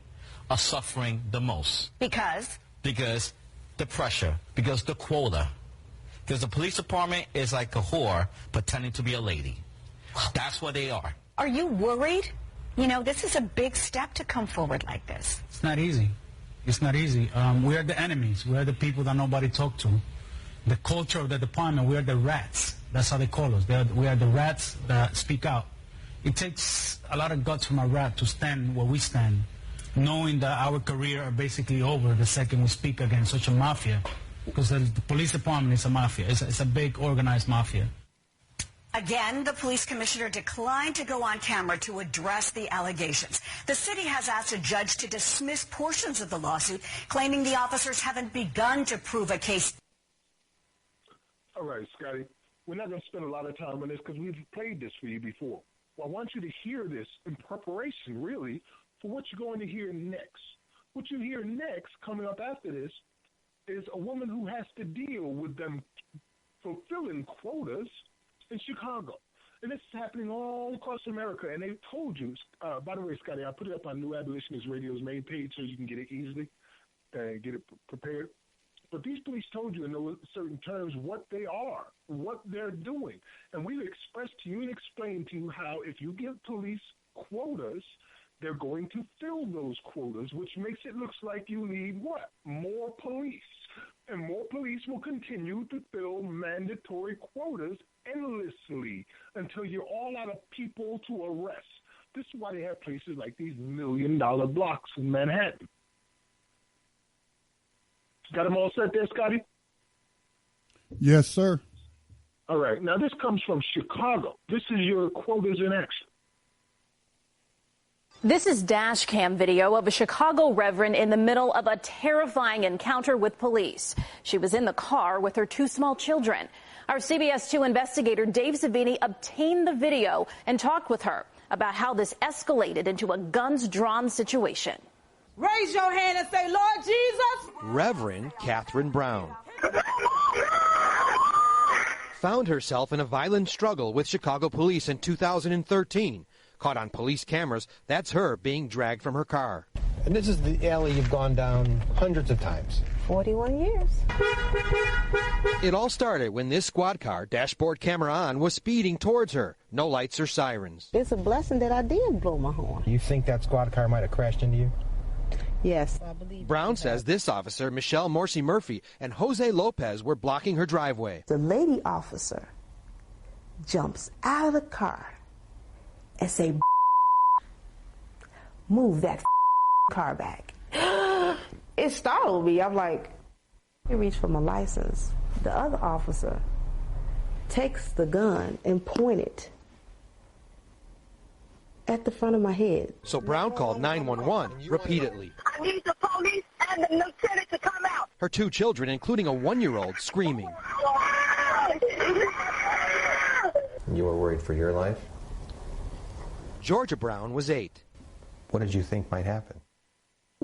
are suffering the most. Because? Because the pressure, because the quota. Because the police department is like a whore pretending to be a lady. That's what they are. Are you worried? You know, this is a big step to come forward like this. It's not easy. It's not easy. We are the enemies. We are the people that nobody talks to. The culture of the department, we are the rats. That's how they call us. We are the rats that speak out. It takes a lot of guts from a rat to stand where we stand, knowing that our career are basically over the second we speak against such a mafia. Because the police department is a mafia. It's a big organized mafia. Again, the police commissioner declined to go on camera to address the allegations. The city has asked a judge to dismiss portions of the lawsuit, claiming the officers haven't begun to prove a case. All right, Scotty, we're not going to spend a lot of time on this because we've played this for you before. Well, I want you to hear this in preparation, really, for what you're going to hear next. What you hear next, coming up after this, is a woman who has to deal with them fulfilling quotas in Chicago. And this is happening all across America. And they told you, by the way, Scotty, I put it up on New Abolitionist Radio's main page so you can get it easily and get it prepared. But these police told you in those certain terms what they are, what they're doing. And we've expressed to you and explained to you how if you give police quotas, they're going to fill those quotas, which makes it look like you need what? More police. And more police will continue to fill mandatory quotas endlessly until you're all out of people to arrest. This is why they have places like these $1 million blocks in Manhattan. Got them all set there, Scotty? Yes, sir. All right. Now, this comes from Chicago. This is your quotas in action. This is dash cam video of a Chicago reverend in the middle of a terrifying encounter with police. She was in the car with her 2 small children. Our CBS 2 investigator Dave Savini obtained the video and talked with her about how this escalated into a guns-drawn situation. Raise your hand and say, Lord Jesus. Reverend Catherine Brown found herself in a violent struggle with Chicago police in 2013. Caught on police cameras, that's her being dragged from her car. And this is the alley you've gone down hundreds of times. 41 years. It all started when this squad car, dashboard camera on, was speeding towards her. No lights or sirens. It's a blessing that I did blow my horn. You think that squad car might have crashed into you? Yes. Brown says this officer, Michelle Morsi Murphy, and Jose Lopez were blocking her driveway. The lady officer jumps out of the car and say, move that car back. It startled me. I'm like, he reached for my license. The other officer takes the gun and pointed at the front of my head. So Brown called 911 repeatedly. I need the police and the lieutenant to come out. Her 2 children, including a 1-year-old, screaming. You were worried for your life? Georgia Brown was 8. What did you think might happen?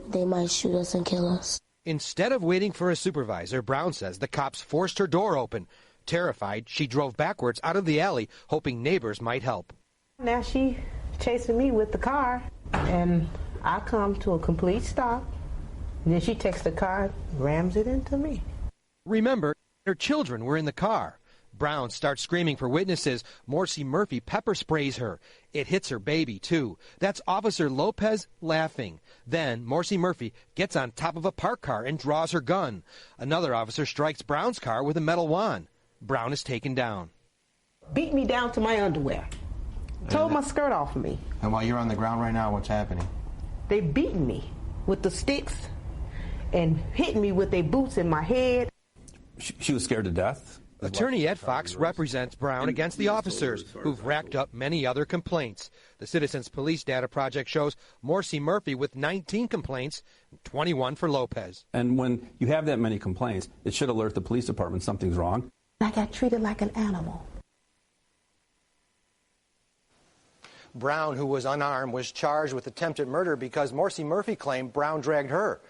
They might shoot us and kill us. Instead of waiting for a supervisor, Brown says the cops forced her door open. Terrified, she drove backwards out of the alley, hoping neighbors might help. Now she chasing me with the car, and I come to a complete stop. And then she takes the car, rams it into me. Remember, her children were in the car. Brown starts screaming for witnesses. Morsi Murphy pepper sprays her. It hits her baby, too. That's Officer Lopez laughing. Then Morsi Murphy gets on top of a parked car and draws her gun. Another officer strikes Brown's car with a metal wand. Brown is taken down. Beat me down to my underwear. Tore my skirt off of me. And while you're on the ground right now, what's happening? They beating me with the sticks and hitting me with their boots in my head. She was scared to death. Attorney Ed Fox represents Brown against the officers who've racked up many other complaints. The Citizens Police Data Project shows Morsi Murphy with 19 complaints, 21 for Lopez. And when you have that many complaints, it should alert the police department something's wrong. I got treated like an animal. Brown, who was unarmed, was charged with attempted murder because Morsi Murphy claimed Brown dragged her.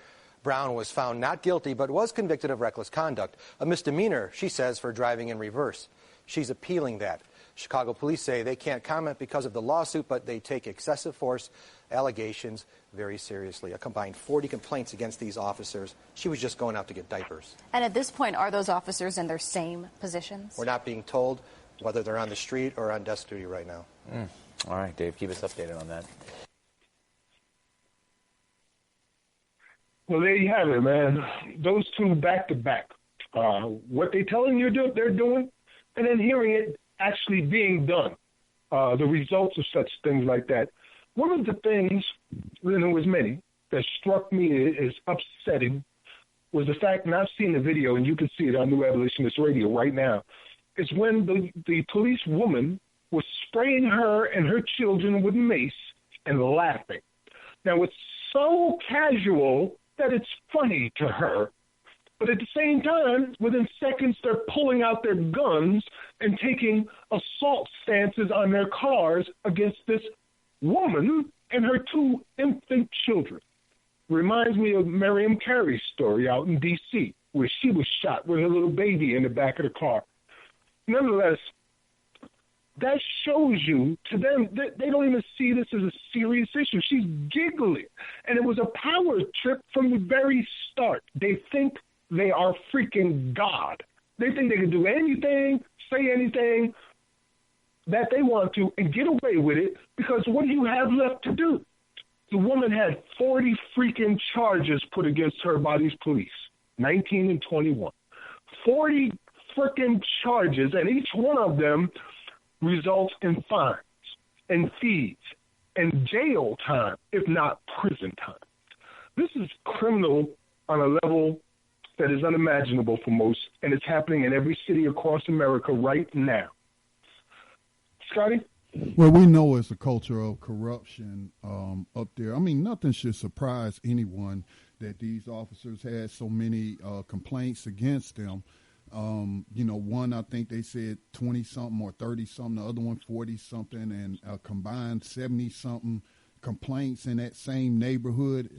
Brown was found not guilty but was convicted of reckless conduct, a misdemeanor, she says, for driving in reverse. She's appealing that. Chicago police say they can't comment because of the lawsuit, but they take excessive force allegations very seriously. A combined 40 complaints against these officers. She was just going out to get diapers. And at this point, are those officers in their same positions? We're not being told whether they're on the street or on desk duty right now. All right, Dave, keep us updated on that. Well, there you have it, man. Those 2 back to back. What they telling you they're doing, and then hearing it actually being done. The results of such things like that. One of the things, and there was many, that struck me as upsetting was the fact, and I've seen the video, and you can see it on New Abolitionist Radio right now, is when the police woman was spraying her and her children with mace and laughing. Now, it's so casual that it's funny to her. But at the same time, within seconds, they're pulling out their guns and taking assault stances on their cars against this woman and her 2 infant children. Reminds me of Miriam Carey's story out in D.C., where she was shot with her little baby in the back of the car. Nonetheless, that shows you, to them, they don't even see this as a serious issue. She's giggling. And it was a power trip from the very start. They think they are freaking God. They think they can do anything, say anything that they want to, and get away with it, because what do you have left to do? The woman had 40 freaking charges put against her by these police, 19 and 21. 40 freaking charges, and each one of them results in fines and fees and jail time, if not prison time. This is criminal on a level that is unimaginable for most, and it's happening in every city across America right now. Scotty? Well, we know it's a culture of corruption up there. I mean, nothing should surprise anyone that these officers had so many complaints against them. One, I think they said 20-something or 30-something, the other one 40-something, and a combined 70-something complaints in that same neighborhood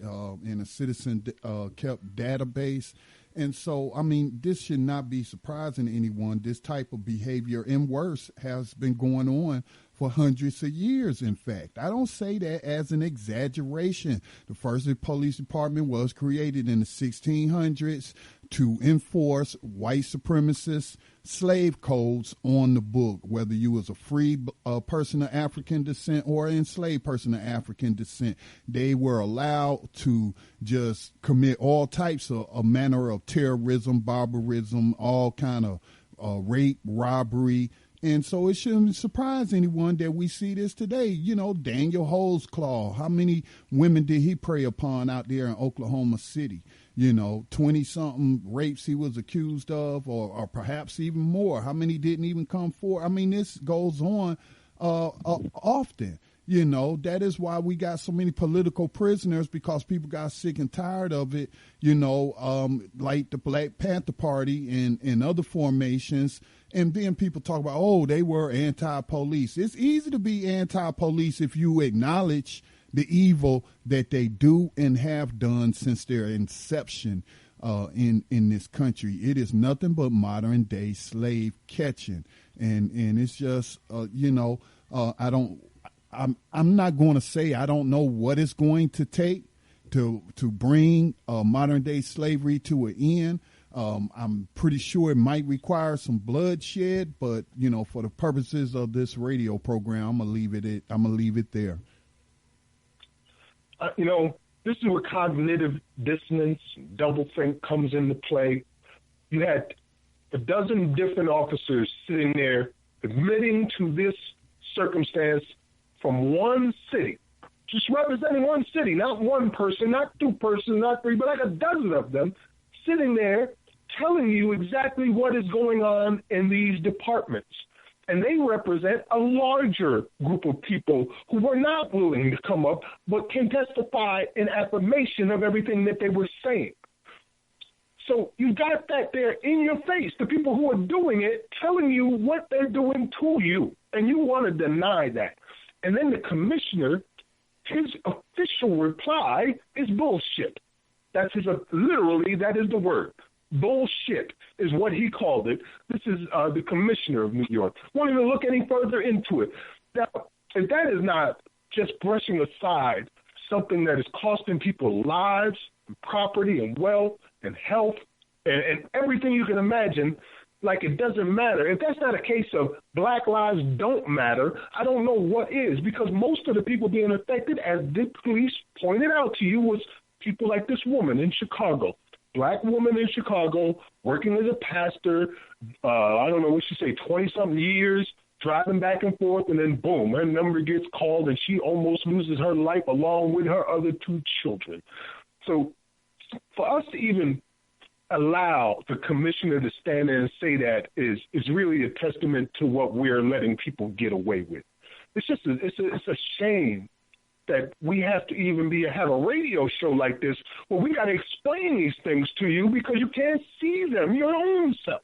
in a citizen-kept database. And so, I mean, this should not be surprising to anyone. This type of behavior, and worse, has been going on for hundreds of years, in fact. I don't say that as an exaggeration. The first police department was created in the 1600s to enforce white supremacist slave codes on the book, whether you was a free person of African descent or an enslaved person of African descent. They were allowed to just commit all types of a manner of terrorism, barbarism, all kind of rape, robbery, And so it shouldn't surprise anyone that we see this today. You know, Daniel Holesclaw, how many women did he prey upon out there in Oklahoma City? You know, 20-something rapes he was accused of, or perhaps even more. How many didn't even come forward? I mean, this goes on often. You know, that is why we got so many political prisoners, because people got sick and tired of it, you know, like the Black Panther Party and other formations. And then people talk about, oh, they were anti-police. It's easy to be anti-police if you acknowledge the evil that they do and have done since their inception in this country. It is nothing but modern day slave catching. And it's just, you know, I'm not going to say I don't know what it's going to take to bring modern day slavery to an end. I'm pretty sure it might require some bloodshed, but you know, for the purposes of this radio program, I'm gonna leave it there. You know, this is where cognitive dissonance, doublethink comes into play. You had a dozen different officers sitting there admitting to this circumstance from one city, just representing one city, not one person, not two persons, not three, but like a dozen of them sitting there telling you exactly what is going on in these departments. And they represent a larger group of people who were not willing to come up, but can testify in affirmation of everything that they were saying. So you got that there in your face, the people who are doing it, telling you what they're doing to you, and you want to deny that. And then the commissioner, his official reply is bullshit. That's literally, that is the word. Bullshit is what he called it. This is the commissioner of New York. Won't even look any further into it. Now, if that is not just brushing aside something that is costing people lives, and property, and wealth, and health, and everything you can imagine, like it doesn't matter. If that's not a case of Black lives don't matter, I don't know what is, because most of the people being affected, as the police pointed out to you, was people like this woman in Chicago. Black woman in Chicago, working as a pastor, I don't know what she say, 20-something years, driving back and forth, and then boom, her number gets called, and she almost loses her life along with her other two children. So for us to even allow the commissioner to stand there and say that is really a testament to what we're letting people get away with. It's just it's a shame that we have to even have a radio show like this where we got to explain these things to you because you can't see them your own self.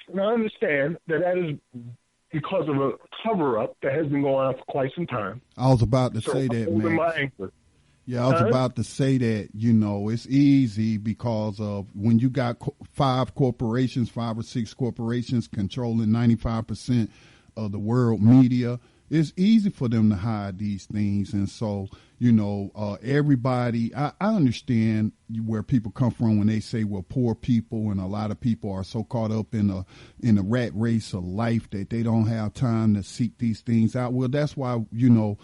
And I understand that is because of a cover-up that has been going on for quite some time. I was about to say that, man. Yeah, I was about to say that, you know, it's easy because of when you got 5 or 6 corporations controlling 95% of the world media, it's easy for them to hide these things. And so, you know, everybody, I understand where people come from when they say we're poor people, and a lot of people are so caught up in the rat race of life that they don't have time to seek these things out. Well, that's why, you know,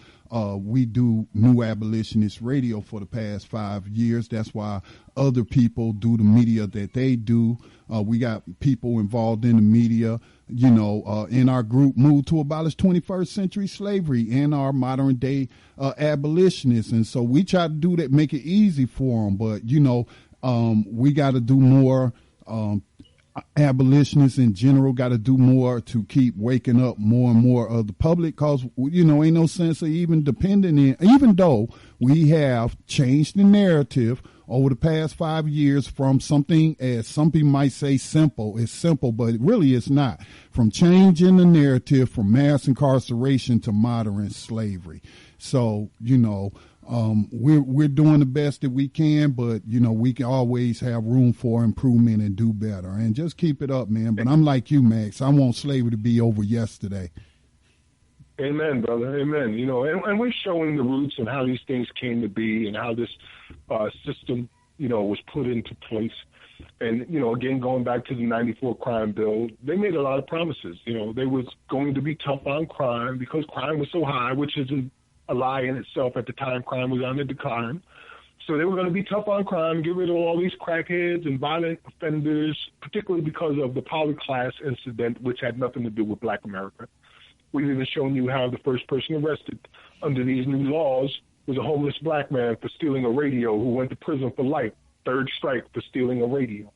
we do New Abolitionist Radio for the past 5 years. That's why other people do the media that they do. We got people involved in the media, you know, in our group Move to Abolish 21st Century Slavery and our modern day abolitionists. And so we try to do that, make it easy for them. But, you know, we got to do more. Abolitionists in general got to do more to keep waking up more and more of the public, because, you know, ain't no sense of even even though we have changed the narrative over the past 5 years from something, as some people might say, simple. It's simple, but really it's not. From changing the narrative from mass incarceration to modern slavery. So, you know, we're doing the best that we can, but, you know, we can always have room for improvement and do better. And just keep it up, man. But I'm like you, Max. I want slavery to be over yesterday. Amen, brother. Amen. You know, and we're showing the roots and how these things came to be and how this system, you know, was put into place. And, you know, again, going back to the 94 crime bill, they made a lot of promises. You know, they was going to be tough on crime because crime was so high, which is a lie in itself. At the time, crime was on the decline. So they were going to be tough on crime, get rid of all these crackheads and violent offenders, particularly because of the polyclass incident, which had nothing to do with Black America. We've even shown you how the first person arrested under these new laws was a homeless Black man for stealing a radio who went to prison for life, third strike for stealing a radio.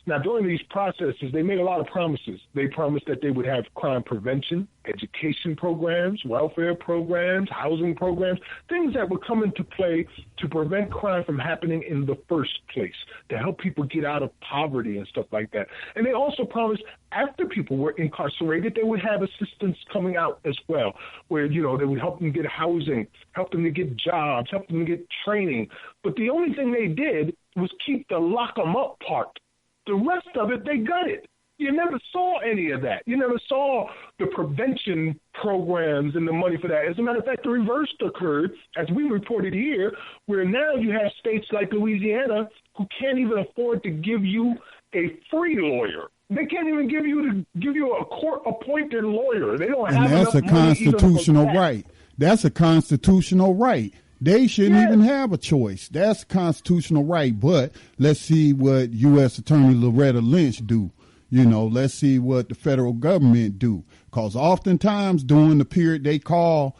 Now, during these processes, they made a lot of promises. They promised that they would have crime prevention, education programs, welfare programs, housing programs, things that would come into play to prevent crime from happening in the first place, to help people get out of poverty and stuff like that. And they also promised after people were incarcerated, they would have assistance coming out as well, where, you know, they would help them get housing, help them to get jobs, help them to get training. But the only thing they did was keep the lock 'em up part. The rest of it, they gutted. You never saw any of that. You never saw the prevention programs and the money for that. As a matter of fact, the reverse occurred, as we reported here, where now you have states like Louisiana who can't even afford to give you a free lawyer. They can't even give you a court-appointed lawyer. They don't have enough money. And that's a constitutional right. That's a constitutional right. They shouldn't even have a choice. That's a constitutional right. But let's see what U.S. Attorney Loretta Lynch do. You know, let's see what the federal government do. Because oftentimes during the period they call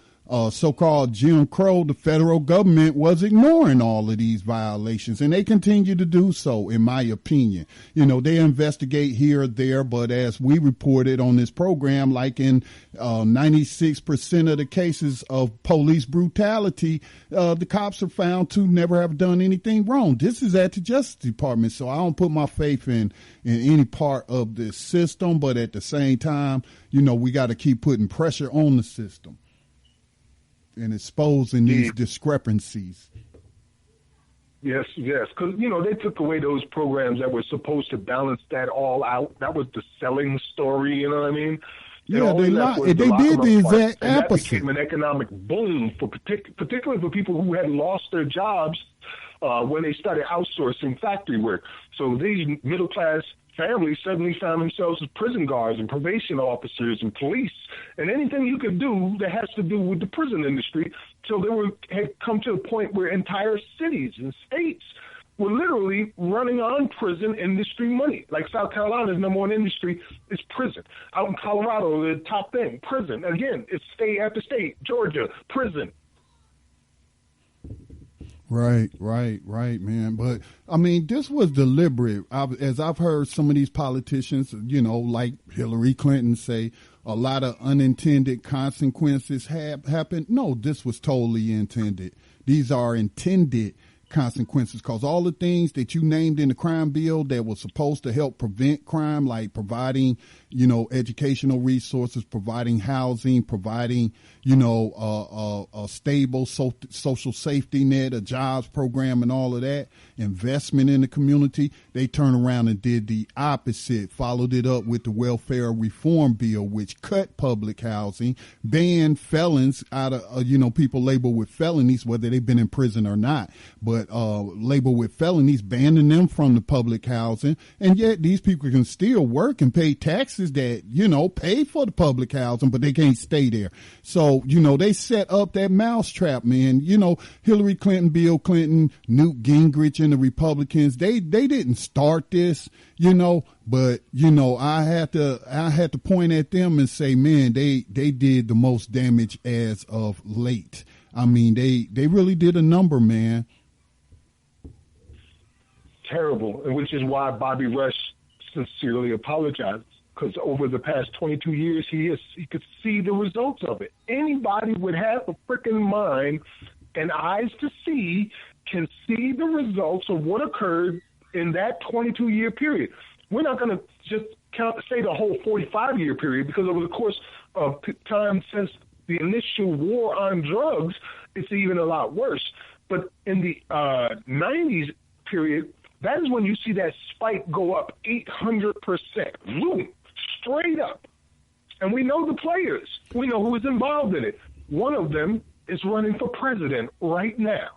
so-called Jim Crow, the federal government was ignoring all of these violations, and they continue to do so, in my opinion. You know, they investigate here or there, but as we reported on this program, like in 96% of the cases of police brutality, the cops are found to never have done anything wrong. This is at the Justice Department, so I don't put my faith in any part of the system, but at the same time, you know, we got to keep putting pressure on the system and exposing these discrepancies. Yes, because, you know, they took away those programs that were supposed to balance that all out. That was the selling story, you know what I mean? Yeah, they did the exact opposite. That became an economic boom, for particularly for people who had lost their jobs when they started outsourcing factory work. So these middle-class families suddenly found themselves as prison guards and probation officers and police and anything you could do that has to do with the prison industry. So they had come to a point where entire cities and states were literally running on prison industry money. Like South Carolina's number one industry is prison. Out in Colorado, the top thing, prison. Again, it's state after state. Georgia, prison. Right, man. But, I mean, this was deliberate. As I've heard some of these politicians, you know, like Hillary Clinton say, a lot of unintended consequences have happened. No, this was totally intended. These are intended consequences, because all the things that you named in the crime bill that was supposed to help prevent crime, like providing, you know, educational resources, providing housing, providing, you know, a stable social safety net, a jobs program and all of that, investment in the community, they turned around and did the opposite, followed it up with the welfare reform bill, which cut public housing, banned felons out of, you know, people labeled with felonies, whether they've been in prison or not, but labeled with felonies, banning them from the public housing. And yet these people can still work and pay taxes that, you know, pay for the public housing, but they can't stay there. So, you know, they set up that mousetrap, man. You know, Hillary Clinton, Bill Clinton, Newt Gingrich and the Republicans, they didn't start this, you know, but, you know, I had to point at them and say, man, they did the most damage as of late. I mean, they really did a number, man. Terrible, and which is why Bobby Rush sincerely apologized, because over the past 22 years, he could see the results of it. Anybody would have a freaking mind and eyes to see can see the results of what occurred in that 22-year period. We're not going to just say the whole 45-year period, because over the course of time since the initial war on drugs, it's even a lot worse. But in the 90s period, that is when you see that spike go up 800%. Boom, straight up. And we know the players. We know who is involved in it. One of them is running for president right now.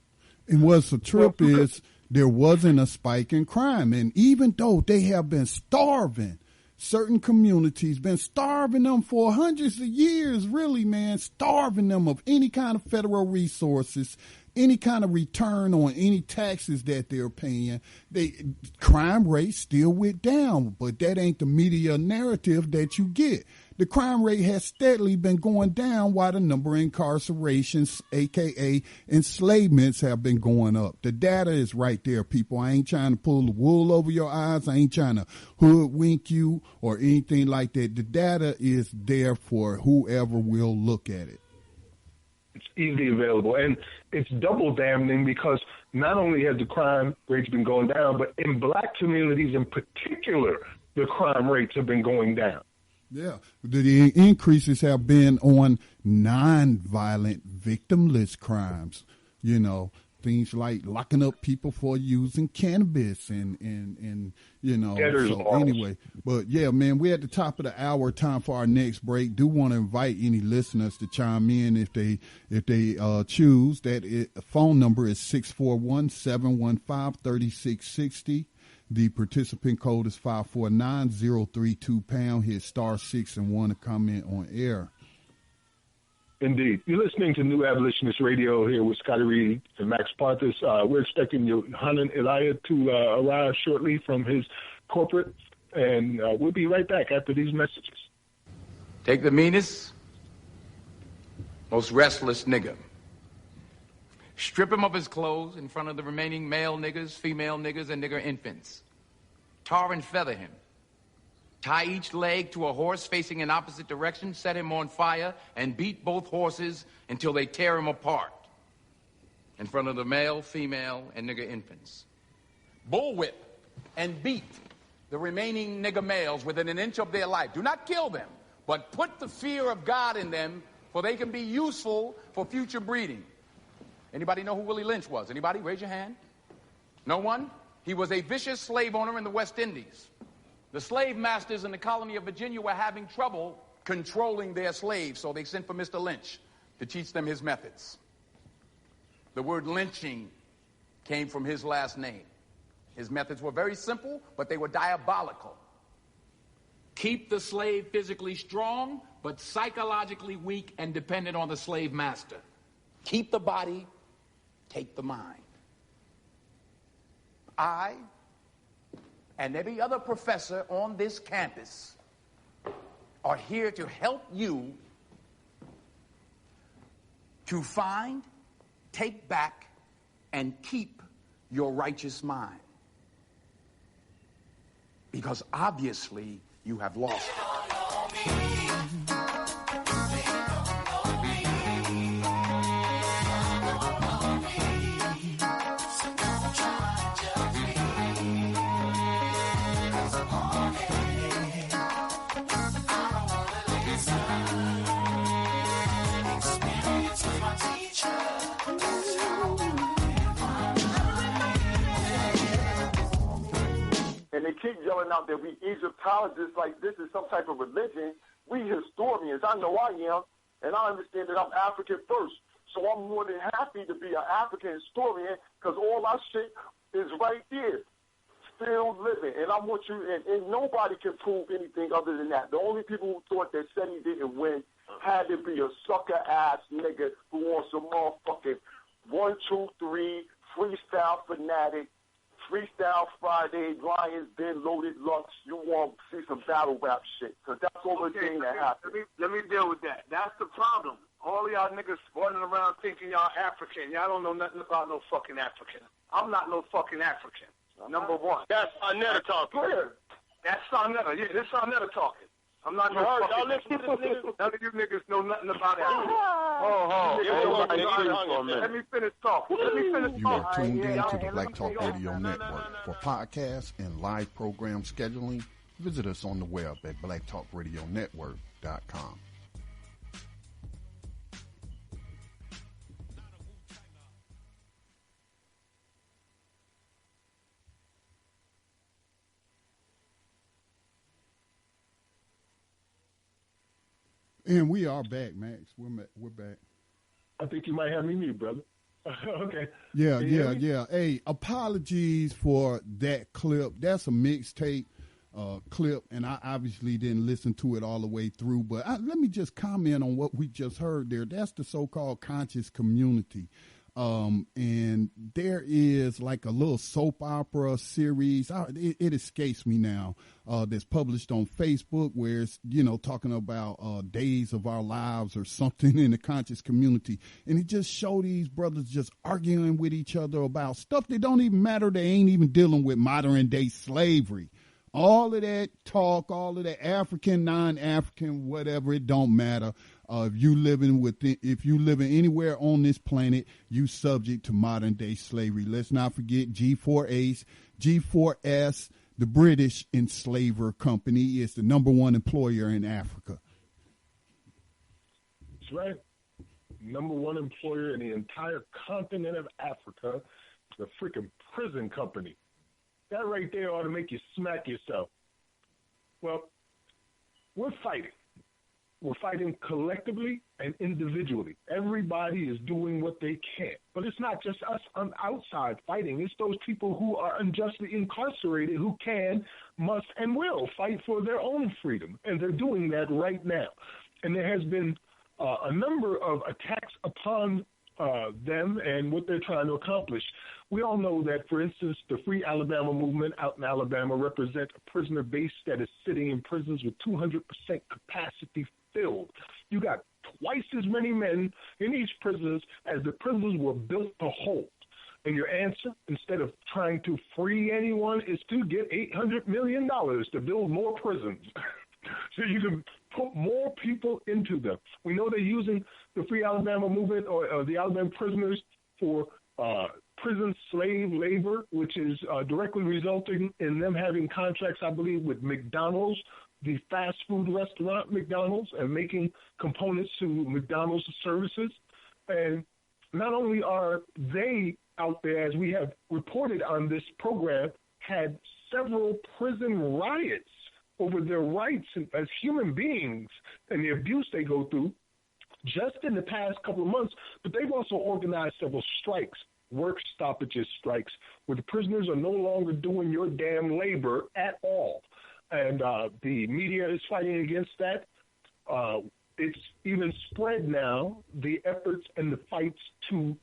And what's the trip is there wasn't a spike in crime. And even though they have been starving certain communities, been starving them for hundreds of years, really, man, starving them of any kind of federal resources, any kind of return on any taxes that they're paying. Crime rate still went down, but that ain't the media narrative that you get. The crime rate has steadily been going down while the number of incarcerations, aka enslavements, have been going up. The data is right there, people. I ain't trying to pull the wool over your eyes. I ain't trying to hoodwink you or anything like that. The data is there for whoever will look at it. It's easily available. And it's double damning because not only have the crime rates been going down, but in black communities in particular, the crime rates have been going down. Yeah, the increases have been on non-violent, victimless crimes. You know, things like locking up people for using cannabis and you know. So anyway, but yeah, man, we're at the top of the hour. Time for our next break. Do want to invite any listeners to chime in if they choose. That phone number is 641-715-3660. The participant code is 549032#. Hit *6 and 1 to comment on air. Indeed. You're listening to New Abolitionist Radio here with Scotty Reed and Max Pontus. We're expecting Yohanan Eliah to arrive shortly from his corporate, and we'll be right back after these messages. Take the meanest, most restless nigga. Strip him of his clothes in front of the remaining male niggas, female niggas, and nigger infants. Tar and feather him. Tie each leg to a horse facing in opposite direction, set him on fire, and beat both horses until they tear him apart in front of the male, female, and nigger infants. Bullwhip and beat the remaining nigger males within an inch of their life. Do not kill them, but put the fear of God in them, for they can be useful for future breeding. Anybody know who Willie Lynch was? Anybody? Raise your hand. No one? He was a vicious slave owner in the West Indies. The slave masters in the colony of Virginia were having trouble controlling their slaves, so they sent for Mr. Lynch to teach them his methods. The word lynching came from his last name. His methods were very simple, but they were diabolical. Keep the slave physically strong, but psychologically weak and dependent on the slave master. Keep the body, take the mind. I and every other professor on this campus are here to help you to find, take back, and keep your righteous mind. Because obviously you have lost it. And they keep yelling out that we Egyptologists, like this is some type of religion. We historians. I know I am, and I understand that I'm African first. So I'm more than happy to be an African historian because all our shit is right there, still living. And I want you, and nobody can prove anything other than that. The only people who thought that said he didn't win had to be a sucker-ass nigga who wants some motherfucking 1, 2, 3 freestyle fanatic. Freestyle Friday, Lions, Den, Loaded Lunch. You want to see some battle rap shit, because that's all the thing that happens. Let me deal with that. That's the problem. All of y'all niggas running around thinking y'all African. Y'all don't know nothing about no fucking African. I'm not no fucking African. Number one. That's Sarnetta talking. That's Sarnetta. Yeah, this Sarnetta talking. I'm not no fucking... Y'all listen to this nigga? None of you niggas know nothing about Africa. Let me finish talking. You are tuned in to the Black Talk Radio Network. For podcasts and live program scheduling, visit us on the web at blacktalkradionetwork.com. And we are back, Max. We're back. I think you might have me mute, brother. Okay. Yeah. Hey, apologies for that clip. That's a mixtape. clip, and I obviously didn't listen to it all the way through, but let me just comment on what we just heard there. That's the so-called conscious community. And there is like a little soap opera series. It escapes me now. That's published on Facebook, where it's, talking about days of our lives or something in the conscious community. And it just showed these brothers just arguing with each other about stuff that don't even matter. They ain't even dealing with modern day slavery. All of that talk, all of that African, non-African, whatever, it don't matter. If you living anywhere on this planet, you subject to modern day slavery. Let's not forget G4S, the British enslaver company, is the #1 employer in Africa. That's right. #1 employer in the entire continent of Africa, the freaking prison company. That right there ought to make you smack yourself. Well, we're fighting. We're fighting collectively and individually. Everybody is doing what they can. But it's not just us on outside fighting. It's those people who are unjustly incarcerated who can, must, and will fight for their own freedom. And they're doing that right now. And there has been a number of attacks upon them and what they're trying to accomplish. We all know that, for instance, the Free Alabama movement out in Alabama represents a prisoner base that is sitting in prisons with 200% capacity filled. You got twice as many men in each prison as the prisons were built to hold. And your answer, instead of trying to free anyone, is to get $800 million to build more prisons. So you can put more people into them. We know they're using the Free Alabama movement or the Alabama prisoners for prison slave labor, which is directly resulting in them having contracts, I believe, with McDonald's, the fast food restaurant McDonald's, and making components to McDonald's services. And not only are they out there, as we have reported on this program, had several prison riots over their rights as human beings and the abuse they go through just in the past couple of months, but they've also organized several strikes, work stoppages strikes, where the prisoners are no longer doing your damn labor at all. And the media is fighting against that. It's even spread now, the efforts and the fights to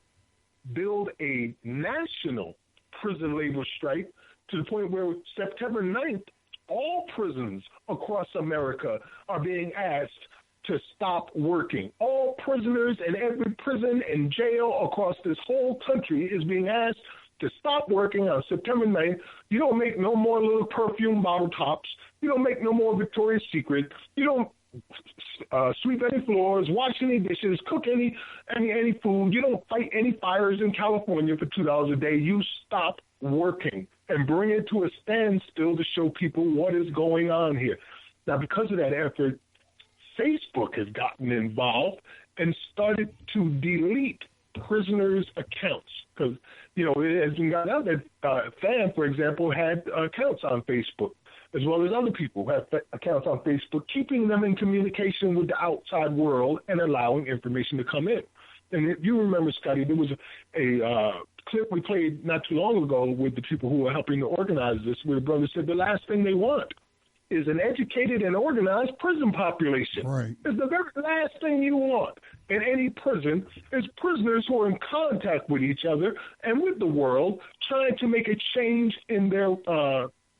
build a national prison labor strike to the point where September 9th, all prisons across America are being asked to stop working. All prisoners in every prison and jail across this whole country is being asked to stop working on September 9th. You don't make no more little perfume bottle tops. You don't make no more Victoria's Secret. You don't sweep any floors, wash any dishes, cook any food. You don't fight any fires in California for $2 a day. You stop working and bring it to a standstill to show people what is going on here. Now, because of that effort, Facebook has gotten involved and started to delete prisoners' accounts because, it has been gotten out that Fan, for example, had accounts on Facebook, as well as other people who have accounts on Facebook, keeping them in communication with the outside world and allowing information to come in. And if you remember, Scotty, there was a clip we played not too long ago with the people who were helping to organize this, where the brother said the last thing they want is an educated and organized prison population. Right. It's the very last thing you want in any prison is prisoners who are in contact with each other and with the world, trying to make a change in their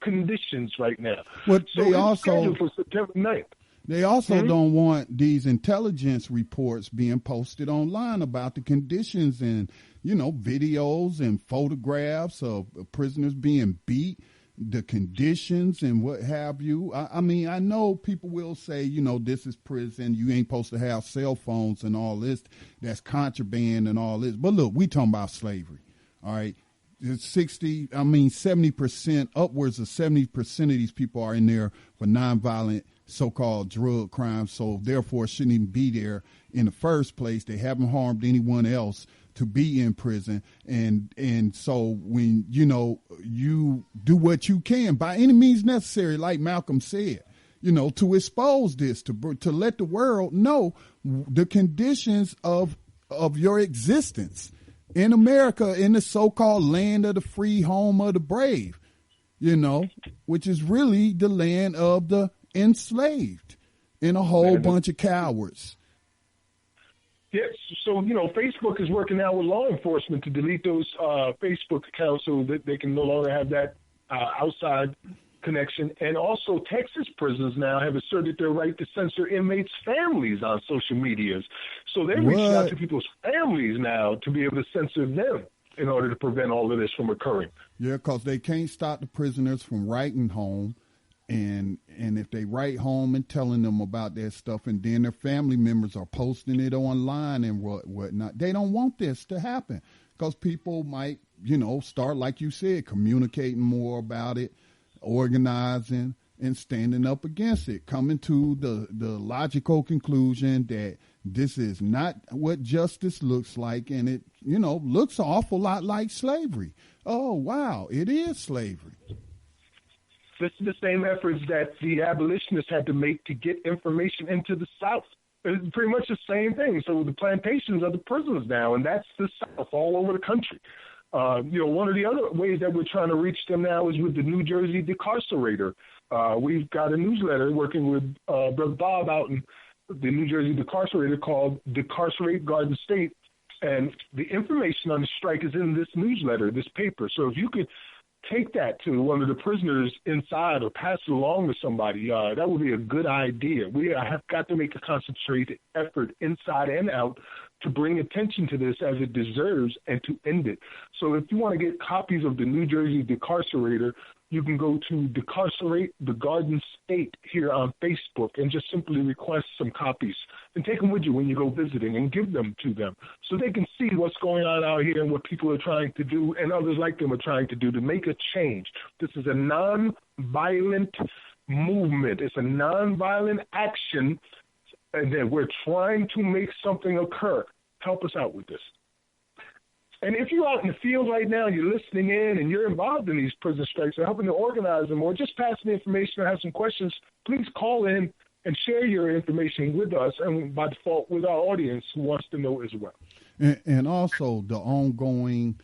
conditions right now. But so they also for September 9th. They also don't want these intelligence reports being posted online about the conditions and, videos and photographs of prisoners being beat, the conditions and what have you. I mean, I know people will say, this is prison. You ain't supposed to have cell phones and all this. That's contraband and all this. But look, we talking about slavery. All right. 70%, upwards of 70% of these people are in there for nonviolent so-called drug crimes. So therefore shouldn't even be there in the first place. They haven't harmed anyone else to be in prison. And so when, you do what you can by any means necessary, like Malcolm said, to expose this, to let the world know the conditions of your existence in America, in the so-called land of the free, home of the brave. which is really the land of the enslaved and a whole bunch of cowards. Yes, so, Facebook is working now with law enforcement to delete those Facebook accounts so that they can no longer have that outside connection. And also Texas prisons now have asserted their right to censor inmates' families on social medias. So they're reaching out to people's families now to be able to censor them in order to prevent all of this from occurring. Yeah, because they can't stop the prisoners from writing home. And if they write home and telling them about that stuff, and then their family members are posting it online and whatnot, they don't want this to happen because people might, start, like you said, communicating more about it, organizing and standing up against it, coming to the logical conclusion that this is not what justice looks like, and it, looks an awful lot like slavery. Oh, wow, it is slavery. This is the same efforts that the abolitionists had to make to get information into the South. It's pretty much the same thing. So the plantations are the prisons now, and that's the South all over the country. One of the other ways that we're trying to reach them now is with the New Jersey Decarcerator. We've got a newsletter working with Brother Bob out in the New Jersey Decarcerator called Decarcerate Garden State. And the information on the strike is in this newsletter, this paper. So if you could take that to one of the prisoners inside or pass it along to somebody, that would be a good idea. We have got to make a concentrated effort inside and out to bring attention to this as it deserves and to end it. So if you want to get copies of the New Jersey Decarcerator, you can go to Decarcerate the Garden State here on Facebook and just simply request some copies and take them with you when you go visiting and give them to them so they can see what's going on out here and what people are trying to do and others like them are trying to do to make a change. This is a non-violent movement. It's a non-violent action, and then we're trying to make something occur. Help us out with this. And if you're out in the field right now, you're listening in and you're involved in these prison strikes or helping to organize them or just passing the information or have some questions, please call in and share your information with us and by default with our audience who wants to know as well. And also the ongoing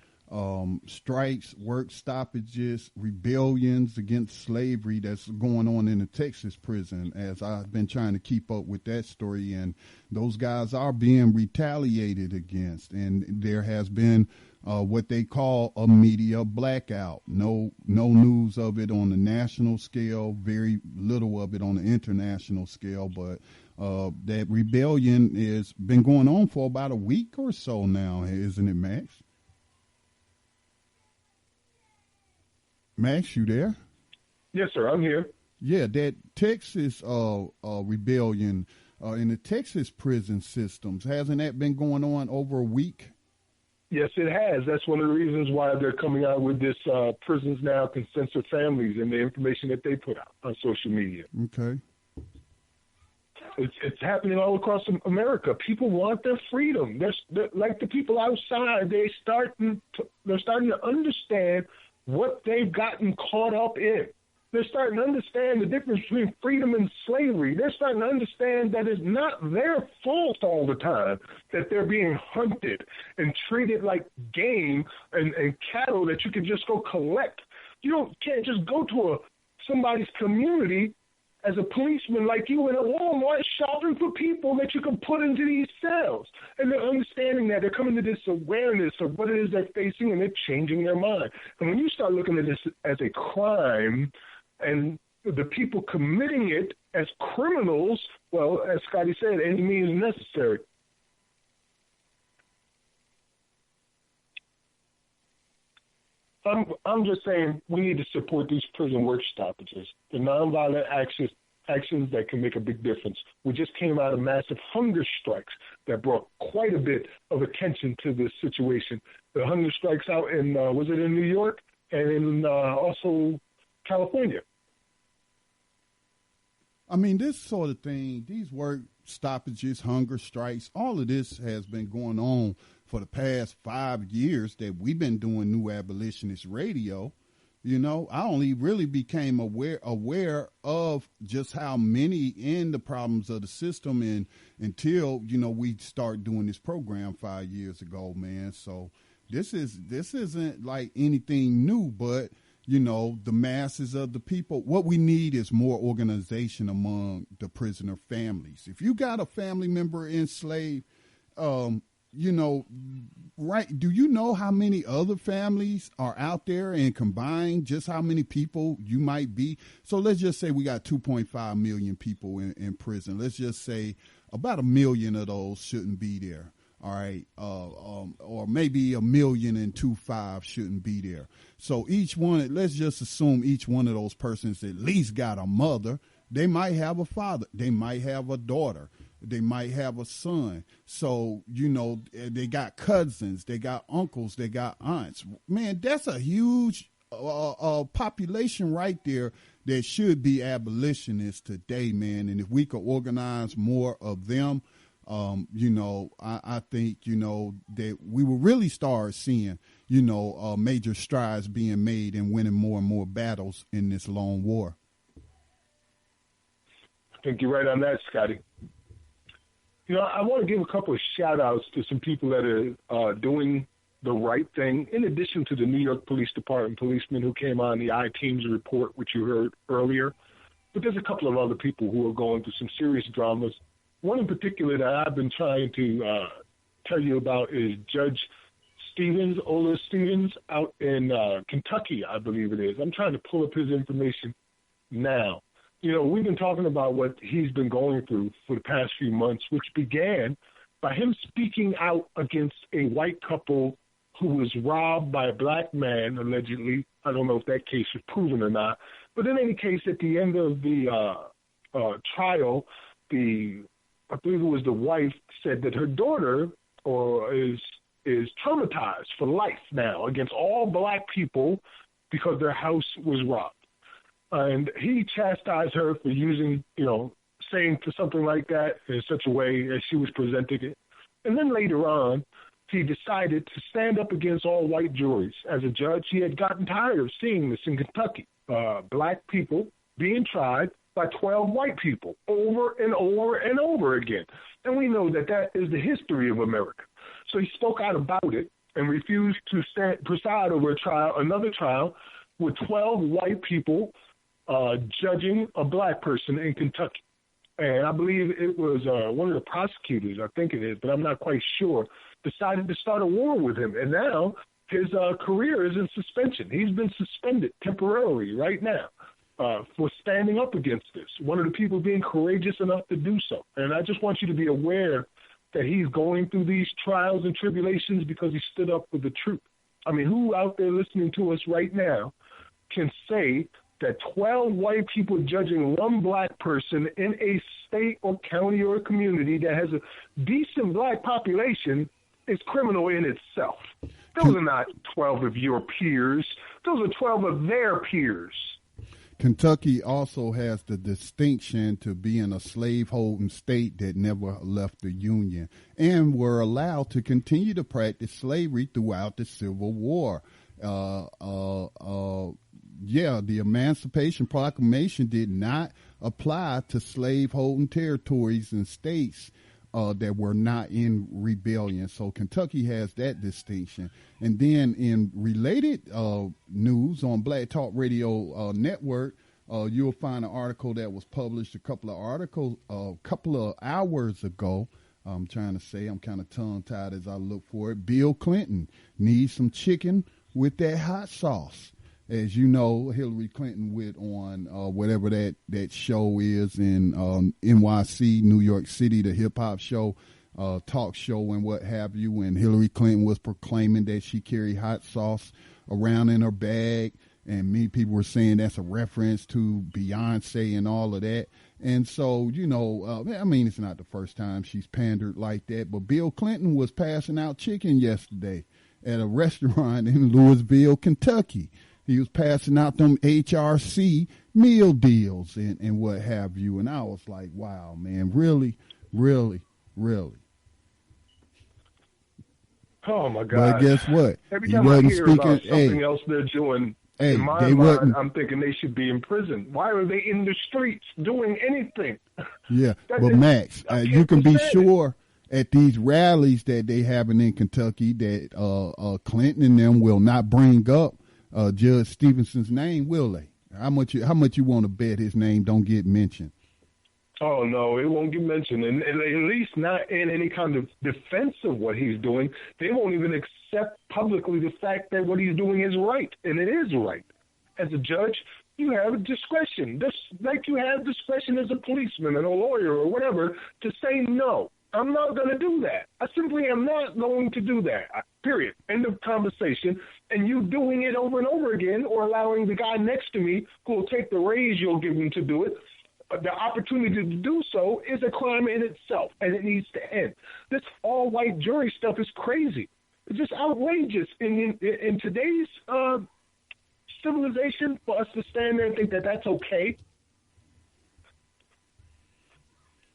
strikes, work stoppages, rebellions against slavery that's going on in the Texas prison, as I've been trying to keep up with that story. And those guys are being retaliated against. And there has been what they call a media blackout. No news of it on the national scale, very little of it on the international scale. But that rebellion has been going on for about a week or so now, isn't it, Max? Max, you there? Yes, sir, I'm here. Yeah, that Texas rebellion in the Texas prison systems, hasn't that been going on over a week? Yes, it has. That's one of the reasons why they're coming out with this prisons now can censor families and the information that they put out on social media. Okay. It's happening all across America. People want their freedom. They're like the people outside, they're starting to understand what they've gotten caught up in. They're starting to understand the difference between freedom and slavery. They're starting to understand that it's not their fault all the time that they're being hunted and treated like game and cattle that you can just go collect. You can't just go to somebody's community as a policeman like you in a Walmart shopping for people that you can put into these cells. And they're understanding that. They're coming to this awareness of what it is they're facing, and they're changing their mind. And when you start looking at this as a crime and the people committing it as criminals, well, as Scotty said, any means necessary. I'm just saying we need to support these prison work stoppages, the nonviolent actions that can make a big difference. We just came out of massive hunger strikes that brought quite a bit of attention to this situation. The hunger strikes out in, was it in New York and in also California? I mean, this sort of thing, these work stoppages, hunger strikes, all of this has been going on for the past 5 years that we've been doing New Abolitionist Radio. You know, I only really became aware of just how many in the problems of the system and until, you know, we start doing this program 5 years ago, man. So this isn't like anything new, but the masses of the people. What we need is more organization among the prisoner families. If you got a family member enslaved, right? Do you know how many other families are out there, and combined, just how many people you might be? So let's just say we got 2.5 million people in prison. Let's just say about 1 million of those shouldn't be there. All right. Or maybe 1,250,000 shouldn't be there. So each one, let's just assume each one of those persons at least got a mother. They might have a father. They might have a daughter. They might have a son. So, they got cousins, they got uncles, they got aunts. Man, that's a huge population right there that should be abolitionists today, man. And if we could organize more of them, I think, that we will really start seeing, major strides being made and winning more and more battles in this long war. I think you're right on that, Scotty. I want to give a couple of shout-outs to some people that are doing the right thing, in addition to the New York Police Department policemen who came on the I-Teams report, which you heard earlier. But there's a couple of other people who are going through some serious dramas. One in particular that I've been trying to tell you about is Judge Stevens, Ola Stevens, out in Kentucky, I believe it is. I'm trying to pull up his information now. We've been talking about what he's been going through for the past few months, which began by him speaking out against a white couple who was robbed by a black man, allegedly. I don't know if that case was proven or not. But in any case, at the end of the trial, I believe it was the wife said that her daughter is traumatized for life now against all black people because their house was robbed. And he chastised her for saying for something like that in such a way as she was presenting it. And then later on, he decided to stand up against all white juries. As a judge, he had gotten tired of seeing this in Kentucky. Black people being tried by 12 white people over and over and over again. And we know that is the history of America. So he spoke out about it and refused to preside over another trial with 12 white people judging a black person in Kentucky. And I believe it was one of the prosecutors, I think it is, but I'm not quite sure, decided to start a war with him. And now his career is in suspension. He's been suspended temporarily right now for standing up against this. One of the people being courageous enough to do so. And I just want you to be aware that he's going through these trials and tribulations because he stood up for the truth. I mean, who out there listening to us right now can say that 12 white people judging one black person in a state or county or community that has a decent black population is criminal in itself? Those are not 12 of your peers. Those are 12 of their peers. Kentucky also has the distinction to being a slave-holding state that never left the Union and were allowed to continue to practice slavery throughout the Civil War. The Emancipation Proclamation did not apply to slave-holding territories and states that were not in rebellion. So Kentucky has that distinction. And then in related news on Black Talk Radio Network, you'll find an article that was published a couple of hours ago. I'm trying to say, I'm kind of tongue-tied as I look for it. Bill Clinton needs some chicken with that hot sauce. As you know, Hillary Clinton went on whatever that show is in NYC, New York City, the hip-hop show, talk show and what have you, and Hillary Clinton was proclaiming that she carried hot sauce around in her bag, and many people were saying that's a reference to Beyonce and all of that. And so, it's not the first time she's pandered like that, but Bill Clinton was passing out chicken yesterday at a restaurant in Louisville, Kentucky. He was passing out them HRC meal deals and what have you. And I was like, wow, man, really, really, really. Oh, my God. But guess what? Every He time I wasn't hear speaking. about something else they're doing, in my mind, I'm thinking they should be in prison. Why are they in the streets doing anything? Yeah, but Max, you can be sure at these rallies that they having in Kentucky that Clinton and them will not bring up Judge Stevenson's name, will they? How much you want to bet his name don't get mentioned? Oh, no, it won't get mentioned, and at least not in any kind of defense of what he's doing. They won't even accept publicly the fact that what he's doing is right, and it is right. As a judge, you have discretion, just like you have discretion as a policeman and a lawyer or whatever, to say, no, I'm not going to do that. I simply am not going to do that, period. End of conversation. And you doing it over and over again, or allowing the guy next to me who will take the raise you'll give him to do it, the opportunity to do so is a crime in itself, and it needs to end. This all-white jury stuff is crazy. It's just outrageous. In today's civilization, for us to stand there and think that that's okay.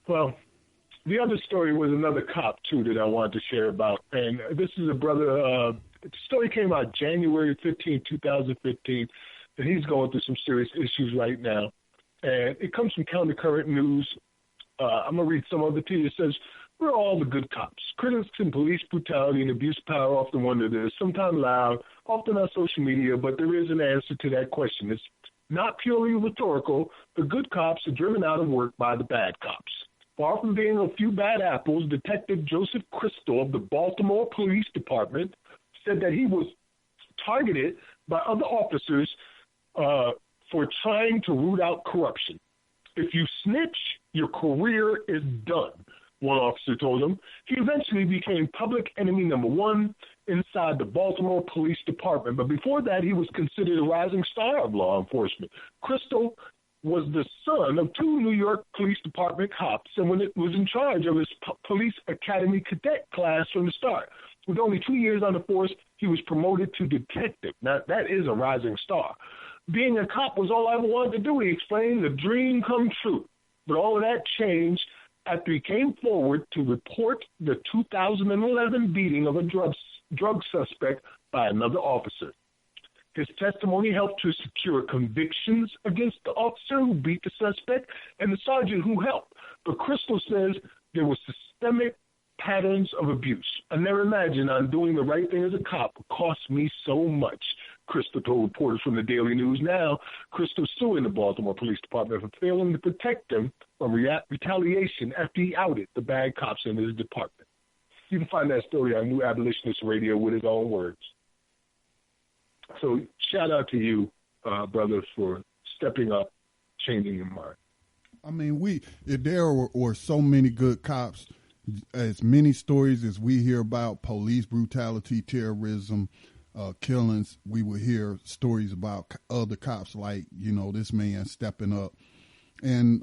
Well, the other story was another cop, too, that I wanted to share about. And this is a brother. The story came out January 15, 2015, and he's going through some serious issues right now. And it comes from Countercurrent News. I'm going to read some of it to you. It says, we're all the good cops. Critics in police brutality and abuse of power often wonder this, sometimes loud, often on social media, but there is an answer to that question. It's not purely rhetorical. The good cops are driven out of work by the bad cops. Far from being a few bad apples, Detective Joseph Crystal of the Baltimore Police Department said that he was targeted by other officers for trying to root out corruption. If you snitch, your career is done, one officer told him. He eventually became public enemy number one inside the Baltimore Police Department. But before that, he was considered a rising star of law enforcement. Crystal was the son of two New York Police Department cops and was in charge of his police academy cadet class from the start. With only 2 years on the force, he was promoted to detective. Now, that is a rising star. Being a cop was all I ever wanted to do, he explained, the dream come true. But all of that changed after he came forward to report the 2011 beating of a drug suspect by another officer. His testimony helped to secure convictions against the officer who beat the suspect and the sergeant who helped. But Crystal says there were systemic patterns of abuse. I never imagined I'm doing the right thing as a cop would cost me so much, Crystal told reporters from the Daily News. Now, Crystal's suing the Baltimore Police Department for failing to protect him from retaliation after he outed the bad cops in his department. You can find that story on New Abolitionist Radio with his own words. So shout out to you, brothers, for stepping up, changing your mind. I mean, there were so many good cops, as many stories as we hear about police brutality, terrorism, killings. We would hear stories about other cops like, this man stepping up and,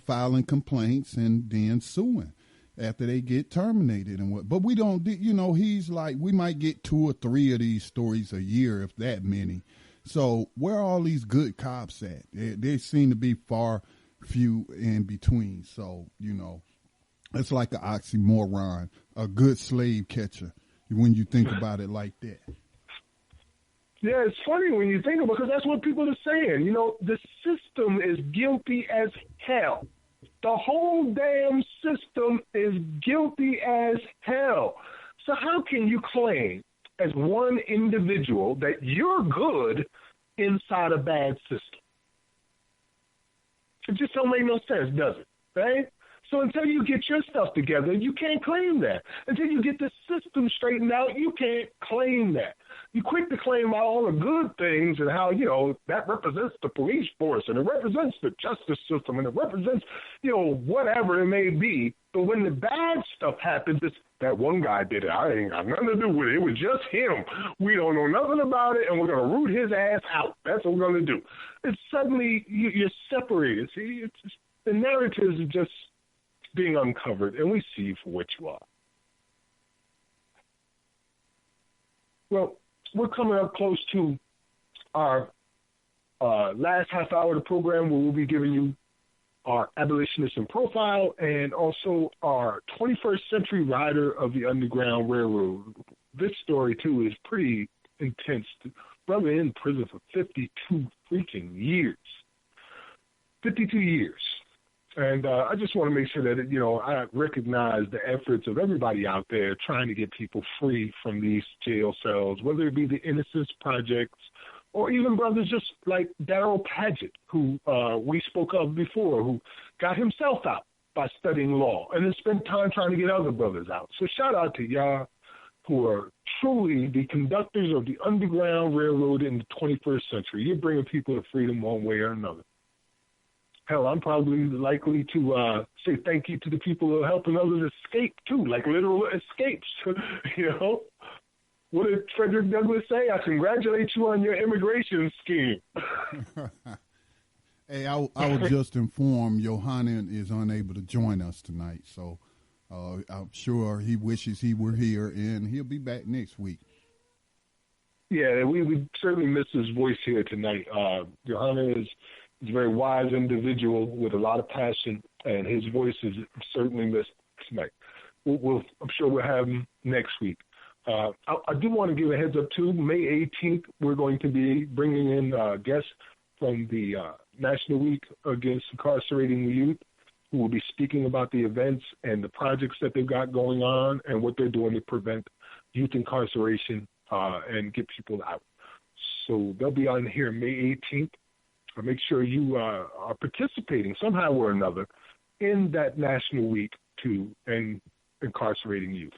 filing complaints and then suing after they get terminated and what. But we don't, he's like, we might get 2 or 3 of these stories a year, if that many. So where are all these good cops at? They seem to be far few in between. So, it's like an oxymoron, a good slave catcher, when you think about it like that. Yeah, it's funny when you think about it, because that's what people are saying. The system is guilty as hell. The whole damn system is guilty as hell. So how can you claim as one individual that you're good inside a bad system? It just don't make no sense, does it? Right? So until you get your stuff together, you can't claim that. Until you get the system straightened out, you can't claim that. You quick to claim all the good things and how, that represents the police force and it represents the justice system and it represents, whatever it may be. But when the bad stuff happens, it's that one guy did it. I ain't got nothing to do with it. It was just him. We don't know nothing about it and we're going to root his ass out. That's what we're going to do. It's suddenly you're separated. See, the narratives are just being uncovered, and we see you for what you are. Well, we're coming up close to our last half hour of the program, where we'll be giving you our abolitionist in profile and also our 21st century rider of the Underground Railroad. This story, too, is pretty intense. Brother in prison for 52 freaking years. 52 years. And I just want to make sure that, you know, I recognize the efforts of everybody out there trying to get people free from these jail cells, whether it be the Innocence Projects or even brothers just like Darrell Paget, who we spoke of before, who got himself out by studying law and then spent time trying to get other brothers out. So shout out to y'all who are truly the conductors of the Underground Railroad in the 21st century. You're bringing people to freedom one way or another. Hell, I'm probably likely to say thank you to the people who are helping others escape, too, like literal escapes, you know? What did Frederick Douglass say? I congratulate you on your immigration scheme. Hey, I was just informed Yohanan is unable to join us tonight, so I'm sure he wishes he were here, and he'll be back next week. Yeah, we certainly miss his voice here tonight. Yohanan is a very wise individual with a lot of passion, and his voice is certainly missed tonight. I'm sure we'll have him next week. I do want to give a heads up, too. May 18th, we're going to be bringing in guests from the National Week Against Incarcerating Youth, who will be speaking about the events and the projects that they've got going on and what they're doing to prevent youth incarceration and get people out. So they'll be on here May 18th. Make sure you are participating somehow or another in that National Week to end incarcerating youth.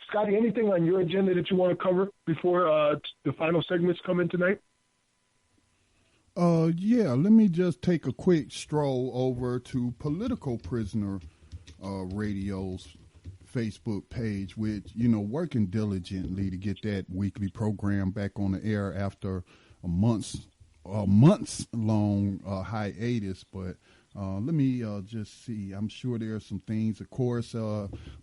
Scotty, anything on your agenda that you want to cover before the final segments come in tonight? Yeah, let me just take a quick stroll over to Political Prisoner Radio's Facebook page, which, you know, working diligently to get that weekly program back on the air after a months-long hiatus. But let me just see. I'm sure there are some things. Of course,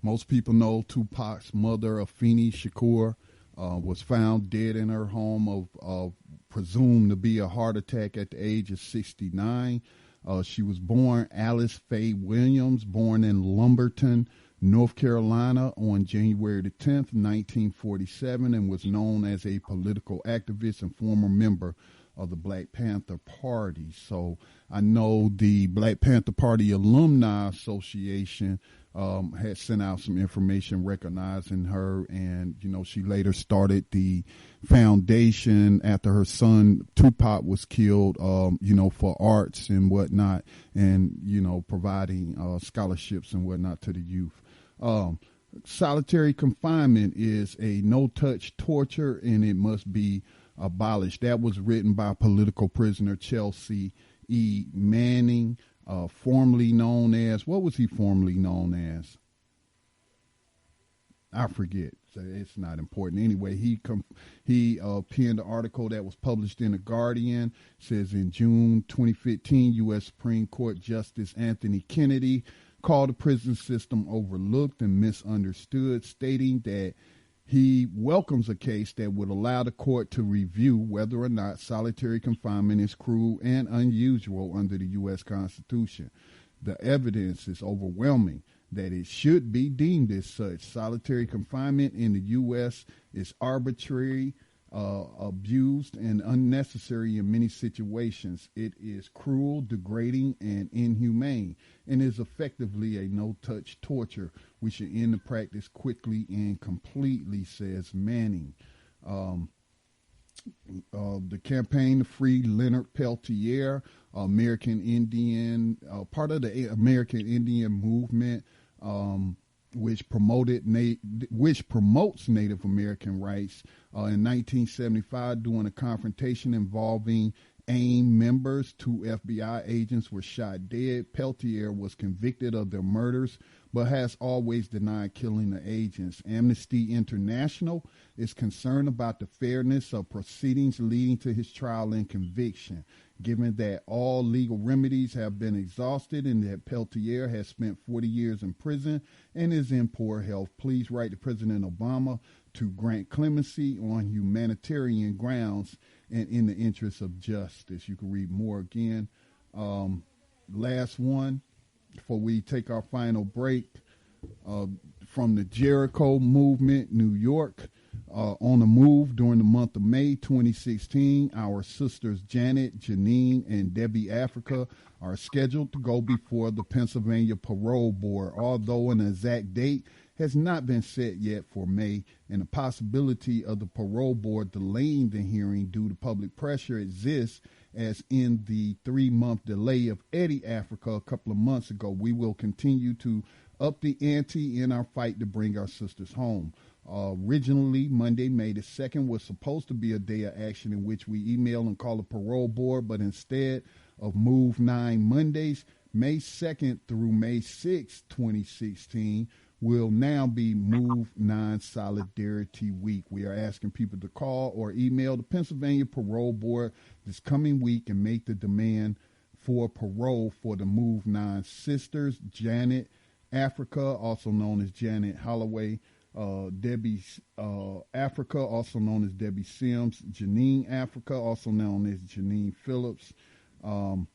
most people know Tupac's mother, Afeni Shakur, was found dead in her home of presumed to be a heart attack at the age of 69. She was born Alice Faye Williams, born in Lumberton, North Carolina on January the 10th, 1947, and was known as a political activist and former member of the Black Panther Party. So I know the Black Panther Party Alumni Association had sent out some information recognizing her, and, you know, she later started the foundation after her son Tupac was killed, you know, for arts and whatnot, and, you know, providing scholarships and whatnot to the youth. Solitary confinement is a no-touch torture, and it must be abolished. That was written by political prisoner Chelsea E. Manning, formerly known as, what was he formerly known as? I forget. So it's not important. Anyway, he penned an article that was published in The Guardian. It says in June 2015, U.S. Supreme Court Justice Anthony Kennedy called the prison system overlooked and misunderstood, stating that he welcomes a case that would allow the court to review whether or not solitary confinement is cruel and unusual under the U.S. Constitution. The evidence is overwhelming that it should be deemed as such. Solitary confinement in the U.S. is arbitrary, abused, and unnecessary in many situations. It is cruel, degrading, and inhumane, and is effectively a no-touch torture. We should end the practice quickly and completely, says Manning. The campaign to free Leonard Peltier, American Indian, part of the American Indian movement, which promotes Native American rights. In 1975, during a confrontation involving AIM members, 2 FBI agents were shot dead. Peltier was convicted of their murders, but has always denied killing the agents. Amnesty International is concerned about the fairness of proceedings leading to his trial and conviction. Given that all legal remedies have been exhausted and that Peltier has spent 40 years in prison and is in poor health, please write to President Obama to grant clemency on humanitarian grounds and in the interest of justice. You can read more again. Last one before we take our final break. From the Jericho Movement, New York, On the move during the month of May 2016, our sisters Janet, Janine, and Debbie Africa are scheduled to go before the Pennsylvania Parole Board, although an exact date has not been set yet for May, and the possibility of the Parole Board delaying the hearing due to public pressure exists, as in the 3-month delay of Eddie Africa a couple of months ago. We will continue to up the ante in our fight to bring our sisters home. Originally, Monday, May the 2nd was supposed to be a day of action in which we email and call a parole board, but instead of Move 9 Mondays, May 2nd through May 6th, 2016, will now be Move 9 Solidarity Week. We are asking people to call or email the Pennsylvania Parole Board this coming week and make the demand for parole for the Move 9 sisters, Janet Africa, also known as Janet Holloway, Debbie Africa, also known as Debbie Sims, Janine Africa, also known as Janine Phillips. And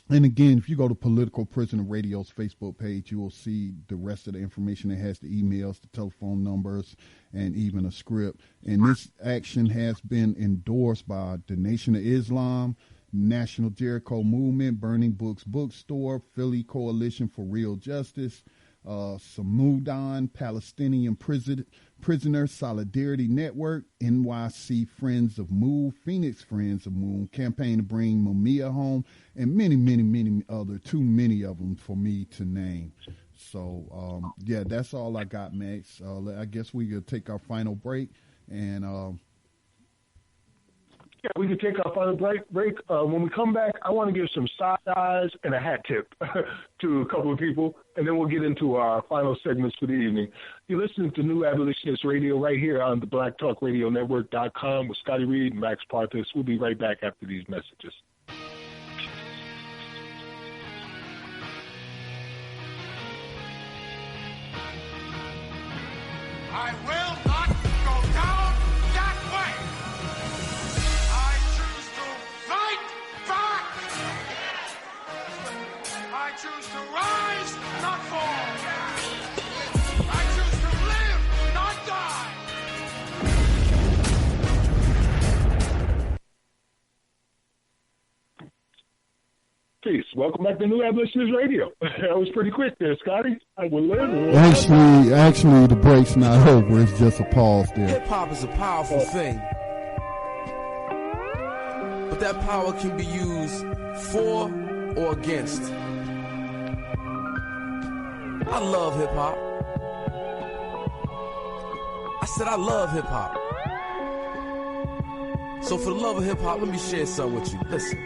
again, if you go to Political Prisoner Radio's Facebook page, you will see the rest of the information. It has the emails, the telephone numbers, and even a script. And this action has been endorsed by the Nation of Islam, National Jericho Movement, Burning Books Bookstore, Philly Coalition for Real Justice, Samudan Palestinian Prisoner Solidarity Network, NYC Friends of Move, Phoenix Friends of Move, Campaign to Bring Mumia Home, and many, many, many other, too many of them for me to name. So, yeah, that's all I got, Max. I guess we could take our final break, and yeah, we can take our final break. When we come back, I want to give some side eyes and a hat tip to a couple of people, and then we'll get into our final segments for the evening. You're listening to New Abolitionist Radio right here on the BlackTalkRadioNetwork.com with Scotty Reed and Max Parthas. We'll be right back after these messages. I will not go down that way. I choose to fight back. I choose to rise, not fall. I choose to live, not die. Peace. Welcome back to New Abolitionist Radio. That was pretty quick there, Scotty. I will live. Actually, the break's not over. It's just a pause there. Hip-hop is a powerful thing. But that power can be used for or against. I love hip-hop. I said I love hip-hop. So for the love of hip-hop, let me share something with you. Listen.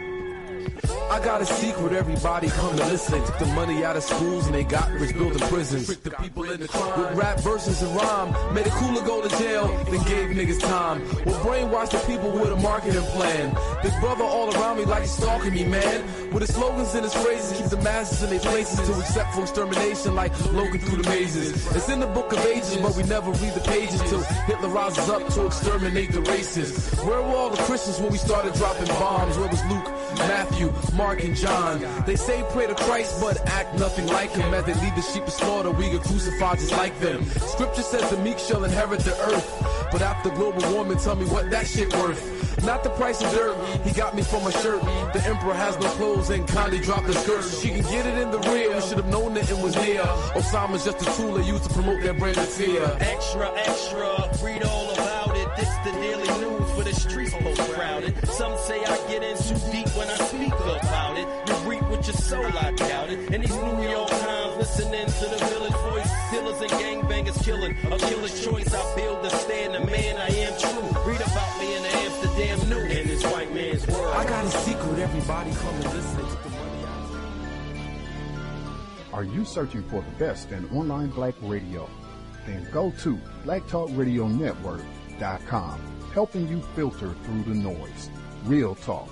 I got a secret, everybody come to listen. They took the money out of schools and they got rich building prisons. Tricked the people in the crime with rap verses and rhyme. Made it cool to go to jail, then gave niggas time. Well, brainwash the people with a marketing plan. Big brother all around me like he's stalking me, man. With his slogans and his phrases, keep the masses in their places to accept for extermination like Logan through the mazes. It's in the book of ages, but we never read the pages till Hitler rises up to exterminate the races. Where were all the Christians when we started dropping bombs? Where was Luke, Matthew, Mark, and John? They say pray to Christ, but act nothing like him. As they lead the sheep to slaughter, we get crucified just like them. Scripture says the meek shall inherit the earth. But after global warming, tell me what that shit worth. Not the price of dirt, he got me from a shirt. The emperor has no clothes and Kanye dropped the skirt. So she can get it in the rear, we should have known that it was near. Osama's just a tool they use to promote their brand of fear. Extra, extra, read all about it. This the daily news for the streets post crowded. Some say I get in too deep when I speak about it. You reap with your soul, I doubt it. And these New York Times listening to the village voice. Dealers and gangbangers killing, a killer's choice. I build to stand the man I am true. Read about me in the Amsterdam News. In this white man's world. I got a secret, everybody come and listen. Are you searching for the best in online black radio? Then go to BlackTalkRadioNetwork.com, helping you filter through the noise. Real talk,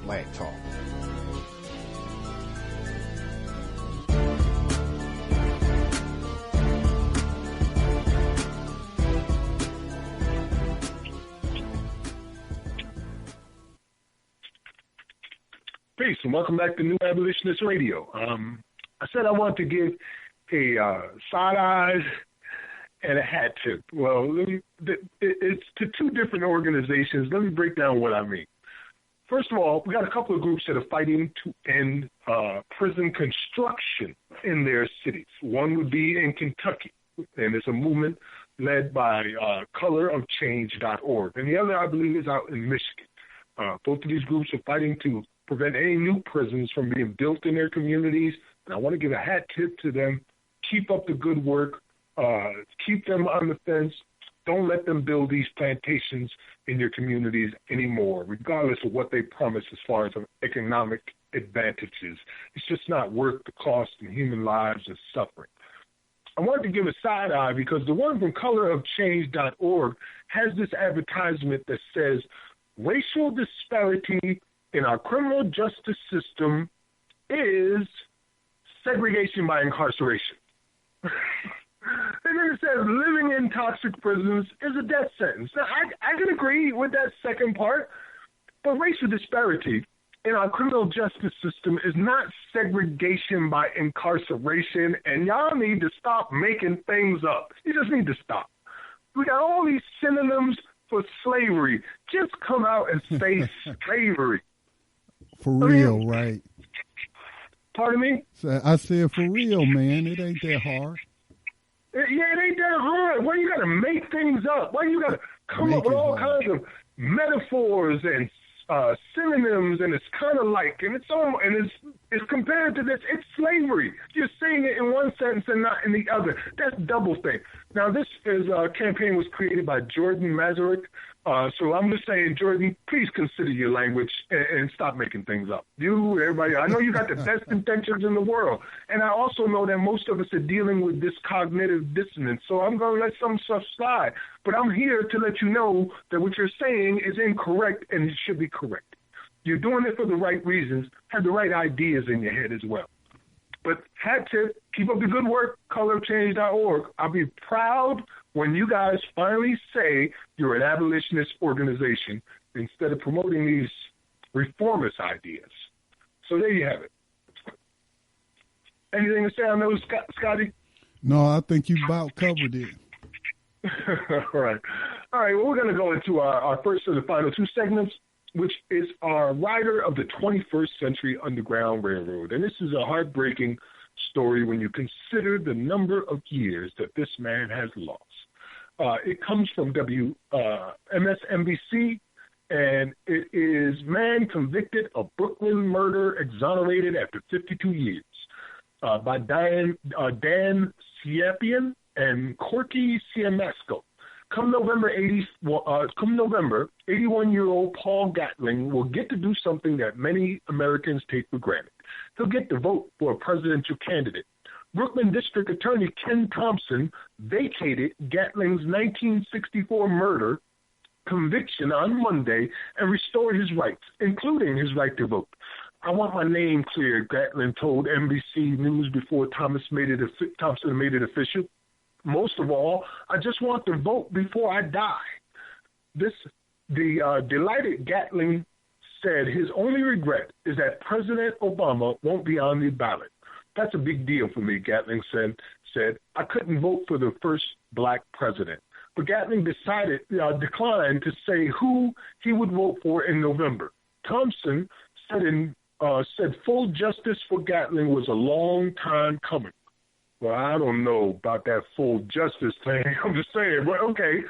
black talk. Peace and welcome back to New Abolitionist Radio. I said I want to give a side eyes and a hat tip. Well, it's to two different organizations. Let me break down what I mean. First of all, we got a couple of groups that are fighting to end prison construction in their cities. One would be in Kentucky, and it's a movement led by colorofchange.org. And the other, I believe, is out in Michigan. Both of these groups are fighting to prevent any new prisons from being built in their communities. And I want to give a hat tip to them. Keep up the good work. Keep them on the fence. Don't let them build these plantations in your communities anymore, regardless of what they promise as far as economic advantages. It's just not worth the cost in human lives and suffering. I wanted to give a side eye because the one from colorofchange.org has this advertisement that says, racial disparity in our criminal justice system is segregation by incarceration. And then it says living in toxic prisons is a death sentence. Now, I can agree with that second part, but racial disparity in our criminal justice system is not segregation by incarceration, and y'all need to stop making things up. You just need to stop. We got all these synonyms for slavery. Just come out and say slavery. For real, right? Pardon me? So I said for real, man. It ain't that hard. Yeah, it ain't that hard. Why you got to make things up? Why you got to come up with all kinds of metaphors and synonyms, and it's kind of like, and it's compared to this. It's slavery. You're saying it in one sentence and not in the other. That's double think. Now, this campaign was created by Jordan Mazurek. So I'm just saying, Jordan, please consider your language and stop making things up. You, everybody, I know you got the best intentions in the world. And I also know that most of us are dealing with this cognitive dissonance. So I'm going to let some stuff slide. But I'm here to let you know that what you're saying is incorrect and it should be correct. You're doing it for the right reasons, have the right ideas in your head as well. But hat tip, keep up the good work, colorchange.org. I'll be proud when you guys finally say you're an abolitionist organization instead of promoting these reformist ideas. So there you have it. Anything to say on those, Scotty? No, I think you about covered it. All right. Well, we're going to go into our first of the final two segments, which is our rider of the 21st Century Underground Railroad. And this is a heartbreaking story when you consider the number of years that this man has lost. It comes from MSNBC, and it is man convicted of Brooklyn murder exonerated after 52 years by Dan Siepian and Corky Siamasco. Come November, 81-year-old Paul Gatling will get to do something that many Americans take for granted. He'll get to vote for a presidential candidate. Brooklyn District Attorney Ken Thompson vacated Gatling's 1964 murder conviction on Monday and restored his rights, including his right to vote. I want my name cleared, Gatling told NBC News before Thompson made it official. Most of all, I just want to vote before I die. The delighted Gatling said his only regret is that President Obama won't be on the ballot. That's a big deal for me, Gatling said. I couldn't vote for the first black president. But Gatling declined to say who he would vote for in November. Thompson said full justice for Gatling was a long time coming. Well, I don't know about that full justice thing. I'm just saying, but okay.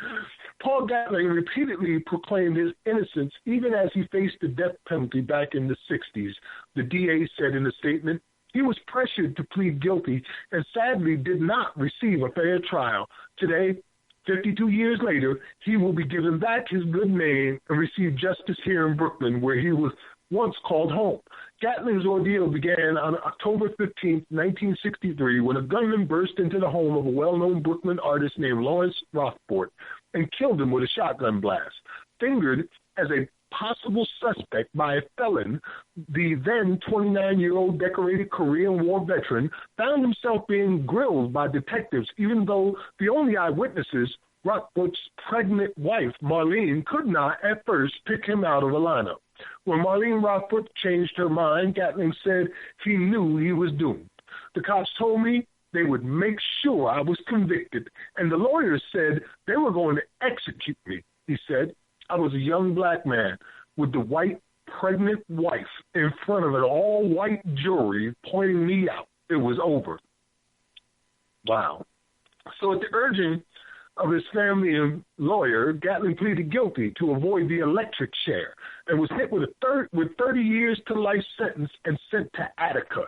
Paul Gatling repeatedly proclaimed his innocence even as he faced the death penalty back in the 60s. The DA said in a statement, he was pressured to plead guilty and sadly did not receive a fair trial. Today, 52 years later, he will be given back his good name and receive justice here in Brooklyn, where he was once called home. Gatling's ordeal began on October 15, 1963, when a gunman burst into the home of a well-known Brooklyn artist named Lawrence Rothbard and killed him with a shotgun blast. Fingered as a possible suspect by a felon, the then 29-year-old decorated Korean War veteran found himself being grilled by detectives, even though the only eyewitnesses, Rothbard's pregnant wife, Marlene, could not at first pick him out of a lineup. When Marlene Rothbard changed her mind, Gatling said he knew he was doomed. The cops told me they would make sure I was convicted, and the lawyers said they were going to execute me. he said. I was a young black man with the white pregnant wife in front of an all-white jury pointing me out. It was over. Wow. So at the urging of his family and lawyer, Gatlin pleaded guilty to avoid the electric chair and was hit with 30 years to life sentence and sent to Attica.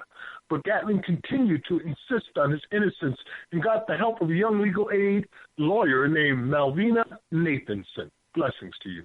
But Gatlin continued to insist on his innocence and got the help of a young legal aid lawyer named Malvina Nathanson. Blessings to you.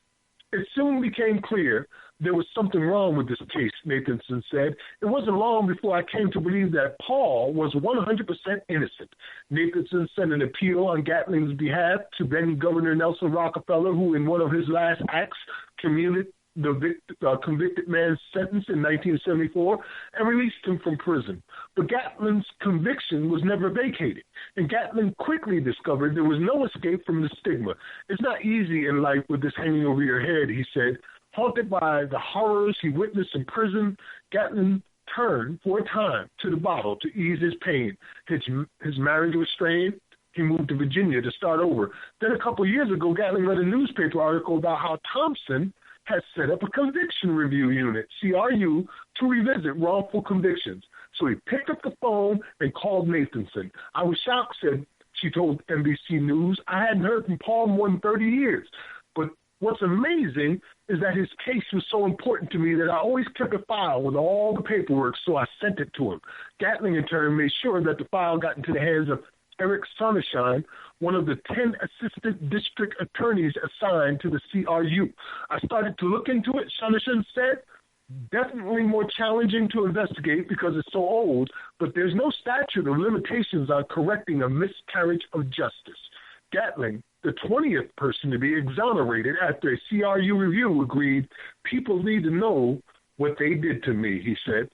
It soon became clear there was something wrong with this case, Nathanson said. It wasn't long before I came to believe that Paul was 100% innocent. Nathanson sent an appeal on Gatlin's behalf to then Governor Nelson Rockefeller, who in one of his last acts commuted the convicted man's sentence in 1974 and released him from prison. But Gatlin's conviction was never vacated, and Gatlin quickly discovered there was no escape from the stigma. It's not easy in life with this hanging over your head, he said. Haunted by the horrors he witnessed in prison, Gatlin turned for a time to the bottle to ease his pain. His marriage was strained. He moved to Virginia to start over. Then a couple of years ago, Gatlin read a newspaper article about how Thompson had set up a conviction review unit, CRU, to revisit wrongful convictions. So he picked up the phone and called Nathanson. I was shocked, she told NBC News. I hadn't heard from Paul in more than 30 years. But what's amazing is that his case was so important to me that I always kept a file with all the paperwork, so I sent it to him. Gatling, in turn, made sure that the file got into the hands of Eric Sonnenschein, one of the 10 assistant district attorneys assigned to the CRU. I started to look into it, Sonnenschein said. Definitely more challenging to investigate because it's so old, but there's no statute of limitations on correcting a miscarriage of justice. Gatling, the 20th person to be exonerated after a CRU review, agreed, people need to know what they did to me, he said.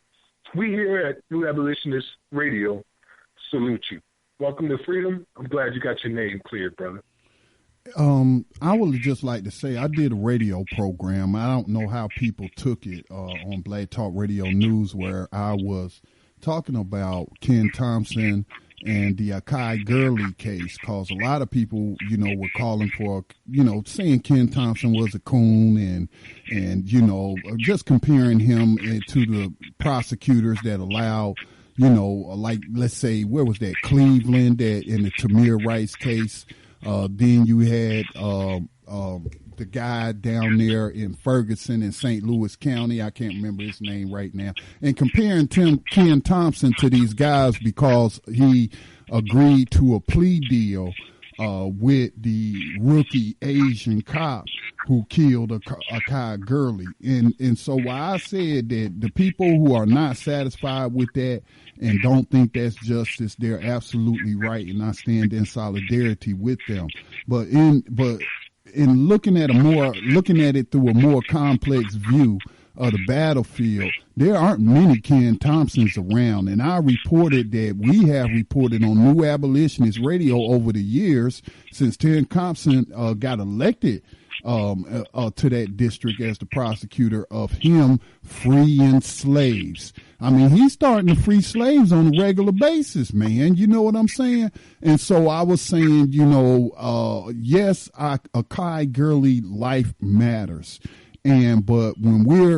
We here at New Abolitionist Radio salute you. Welcome to freedom. I'm glad you got your name cleared, brother. I would just like to say I did a radio program. I don't know how people took it on Black Talk Radio News, where I was talking about Ken Thompson and the Akai Gurley case, because a lot of people, were calling for, saying Ken Thompson was a coon and just comparing him to the prosecutors that allowed, like, let's say, where was that, Cleveland, that in the Tamir Rice case. Then you had the guy down there in Ferguson in St. Louis County. I can't remember his name right now. And comparing Ken Thompson to these guys because he agreed to a plea deal with the rookie Asian cop who killed Akai Gurley. And so why I said that the people who are not satisfied with that and don't think that's justice, they're absolutely right, and I stand in solidarity with them. But in looking at it through a more complex view of the battlefield, there aren't many Ken Thompsons around. And I reported that we have reported on New Abolitionist Radio over the years since Ken Thompson got elected to that district as the prosecutor, of him freeing slaves. I mean, he's starting to free slaves on a regular basis, man. You know what I'm saying? And so I was saying, yes, Akai Gurley life matters. But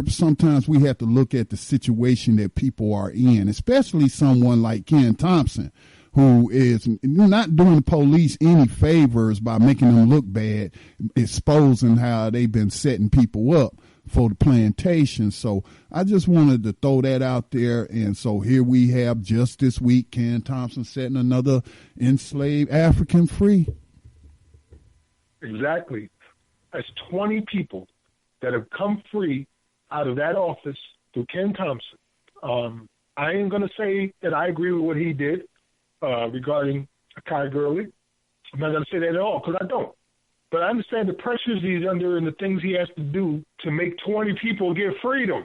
sometimes we have to look at the situation that people are in, especially someone like Ken Thompson, who is not doing the police any favors by making them look bad, exposing how they've been setting people up for the plantation. So I just wanted to throw that out there. And so here we have, just this week, Ken Thompson setting another enslaved African free. Exactly. That's 20 people that have come free out of that office through Ken Thompson. I ain't going to say that I agree with what he did regarding Akai Gurley. I'm not going to say that at all, because I don't. But I understand the pressures he's under and the things he has to do to make 20 people get freedom.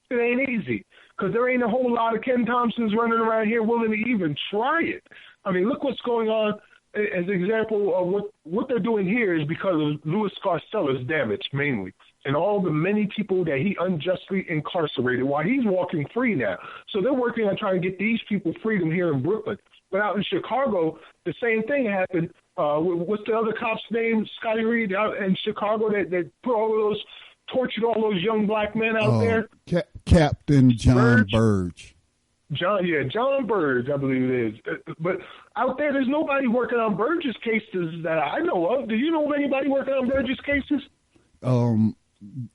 It ain't easy, because there ain't a whole lot of Ken Thompsons running around here willing to even try it. I mean, look what's going on. As an example of what they're doing here is because of Louis Scarcella's damage, mainly, and all the many people that he unjustly incarcerated while he's walking free now. So they're working on trying to get these people freedom here in Brooklyn. But out in Chicago, the same thing happened what's the other cop's name? Scotty Reed out in Chicago that put all of those, tortured all those young black men out there. Captain John Burge. John Burge, I believe it is. But out there's nobody working on Burge's cases that I know of. Do you know of anybody working on Burge's cases?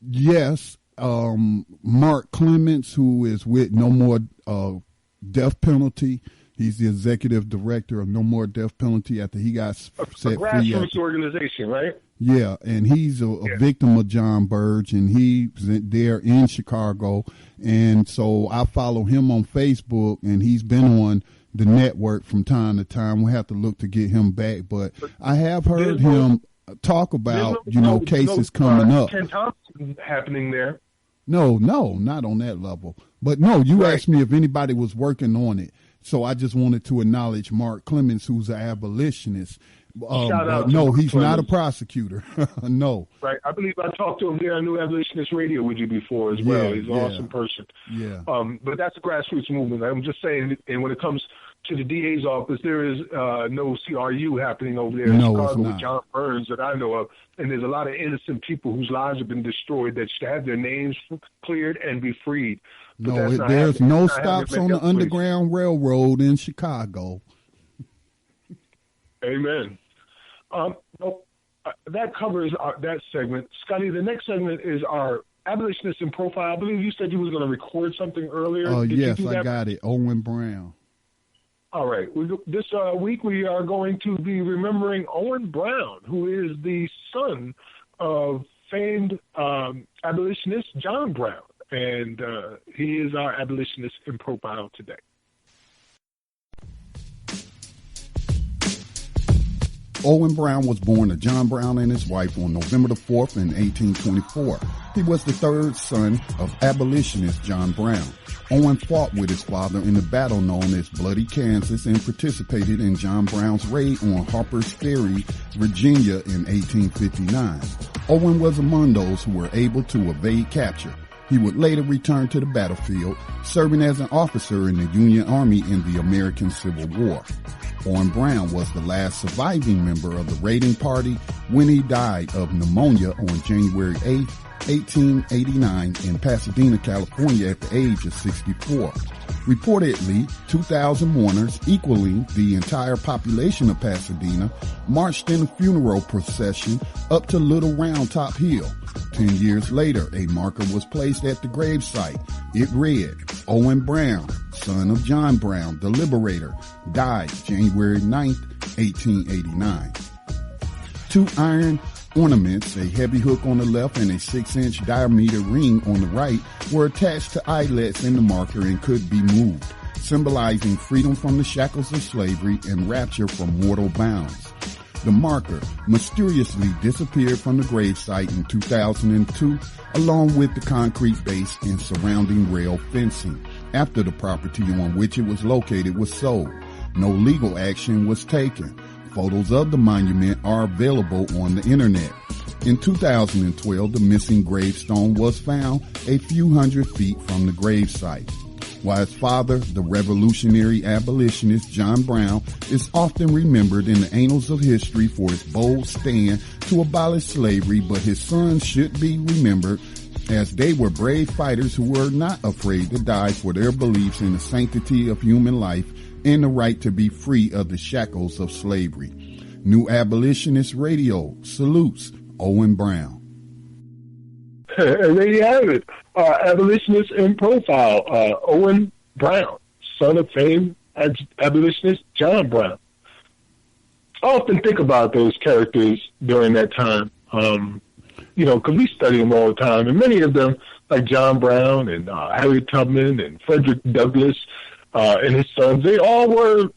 Yes. Mark Clements, who is with No More Death Penalty. He's the executive director of No More Death Penalty after he got set free. A grassroots organization, right? Yeah, and he's a victim of John Burge, and he's there in Chicago. And so I follow him on Facebook, and he's been on the network from time to time. We have to look to get him back. But I have heard him talk about, cases coming up. Ken Thompson happening there. No, not on that level. But no, you asked me if anybody was working on it. So I just wanted to acknowledge Mark Clements, who's an abolitionist. No, he's not a prosecutor. No. Right. I believe I talked to him here on New Abolitionist Radio with you before as well. He's an awesome person. Yeah. But that's a grassroots movement. I'm just saying, and when it comes to the DA's office, there is no CRU happening over there in Chicago with John Burns that I know of. And there's a lot of innocent people whose lives have been destroyed that should have their names cleared and be freed. No, there's no stops on the Underground Railroad in Chicago. Amen. That covers that segment. Scotty, the next segment is our abolitionist in profile. I believe you said you was going to record something earlier. Yes, I got it. Owen Brown. All right. This week we are going to be remembering Owen Brown, who is the son of famed abolitionist John Brown. And he is our abolitionist in profile today. Owen Brown was born to John Brown and his wife on November the 4th in 1824. He was the third son of abolitionist John Brown. Owen fought with his father in the battle known as Bloody Kansas and participated in John Brown's raid on Harper's Ferry, Virginia in 1859. Owen was among those who were able to evade capture. He would later return to the battlefield, serving as an officer in the Union Army in the American Civil War. Owen Brown was the last surviving member of the raiding party when he died of pneumonia on January 8, 1889 in Pasadena, California at the age of 64. Reportedly, 2,000 mourners, equaling the entire population of Pasadena, marched in a funeral procession up to Little Round Top Hill. 10 years later, a marker was placed at the gravesite. It read, Owen Brown, son of John Brown, the Liberator, died January 9th, 1889. 2 iron ornaments, a heavy hook on the left and a 6-inch diameter ring on the right, were attached to eyelets in the marker and could be moved, symbolizing freedom from the shackles of slavery and rapture from mortal bounds. The marker mysteriously disappeared from the gravesite in 2002, along with the concrete base and surrounding rail fencing, after the property on which it was located was sold. No legal action was taken. Photos of the monument are available on the internet. In 2012, the missing gravestone was found a few hundred feet from the gravesite. While his father, the revolutionary abolitionist John Brown, is often remembered in the annals of history for his bold stand to abolish slavery, but his sons should be remembered as they were brave fighters who were not afraid to die for their beliefs in the sanctity of human life and the right to be free of the shackles of slavery. New Abolitionist Radio salutes Owen Brown. And there you have it. Abolitionist in profile, Owen Brown, son of famed abolitionist John Brown. I often think about those characters during that time, because we study them all the time. And many of them, like John Brown and Harriet Tubman and Frederick Douglass and his sons, they all were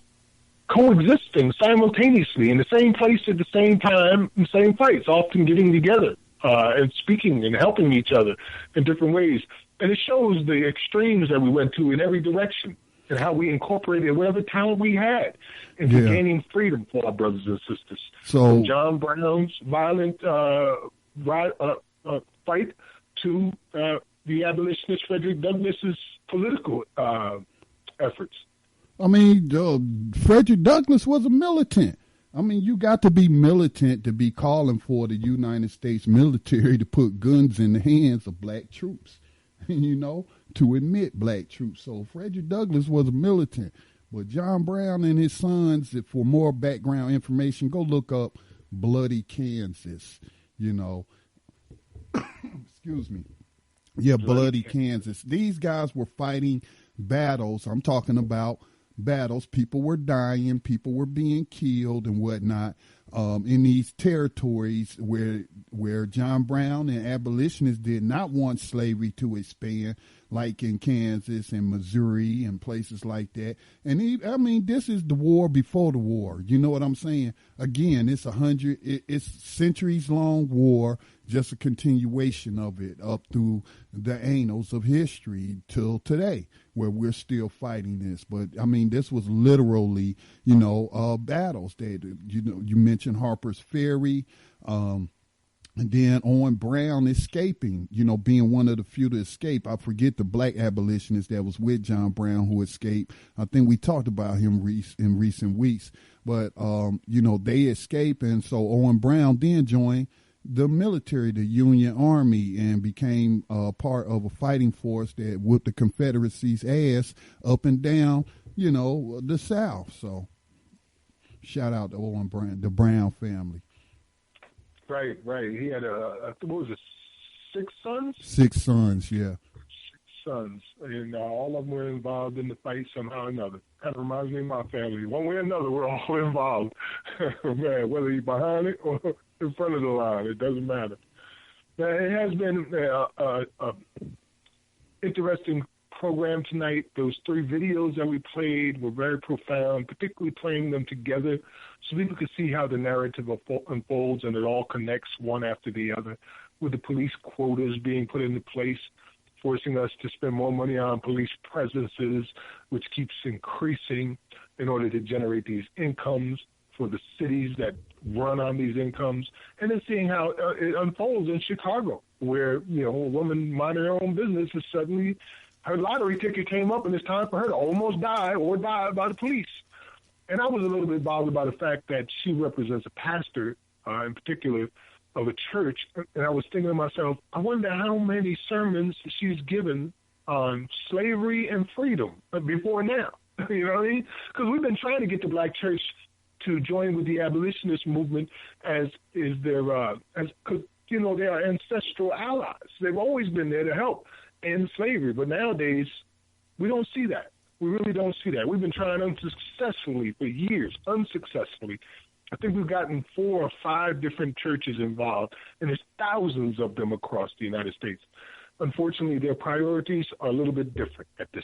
coexisting simultaneously in the same place at the same time, in the same fights, often getting together and speaking and helping each other in different ways. And it shows the extremes that we went to in every direction and how we incorporated whatever talent we had into gaining freedom for our brothers and sisters. So from John Brown's violent fight to the abolitionist Frederick Douglass's political efforts. I mean, Frederick Douglass was a militant. I mean, you got to be militant to be calling for the United States military to put guns in the hands of black troops, you know, to admit black troops. So Frederick Douglass was a militant. But John Brown and his sons, for more background information, go look up Bloody Kansas, you know. Excuse me. Yeah, Bloody Kansas. These guys were fighting battles. I'm talking about battles. People were dying. People were being killed and whatnot in these territories where John Brown and abolitionists did not want slavery to expand, like in Kansas and Missouri and places like that. And this is the war before the war. You know what I'm saying? Again, it's centuries long war, just a continuation of it up through the annals of history till today, where we're still fighting this. But I mean, this was literally, battles that, you mentioned Harper's Ferry, and then Owen Brown escaping, being one of the few to escape. I forget the black abolitionist that was with John Brown who escaped. I think we talked about him in recent weeks. But, they escaped, and so Owen Brown then joined the military, the Union Army, and became part of a fighting force that whooped the Confederacy's ass up and down, the South. So shout out to Owen Brown, the Brown family. Right. He had what was it, 6 sons? 6 sons, yeah. 6 sons, and all of them were involved in the fight somehow or another. Kind of reminds me of my family. One way or another, we're all involved. Man, whether you're behind it or in front of the line, it doesn't matter. Now, it has been an interesting program tonight. Those 3 videos that we played were very profound, particularly playing them together so people could see how the narrative unfolds and it all connects one after the other, with the police quotas being put into place, forcing us to spend more money on police presences, which keeps increasing in order to generate these incomes for the cities that run on these incomes, and then seeing how it unfolds in Chicago, where, a woman minding her own business is suddenly, her lottery ticket came up and it's time for her to almost die or die by the police. And I was a little bit bothered by the fact that she represents a pastor, in particular, of a church, and I was thinking to myself, I wonder how many sermons she's given on slavery and freedom before now. You know what I mean? Because we've been trying to get the black church to join with the abolitionist movement as their, because, they are ancestral allies. They've always been there to help end slavery, but nowadays we don't see that. We really don't see that. We've been trying unsuccessfully for years, unsuccessfully. I think we've gotten 4 or 5 different churches involved, and there's thousands of them across the United States. Unfortunately, their priorities are a little bit different at this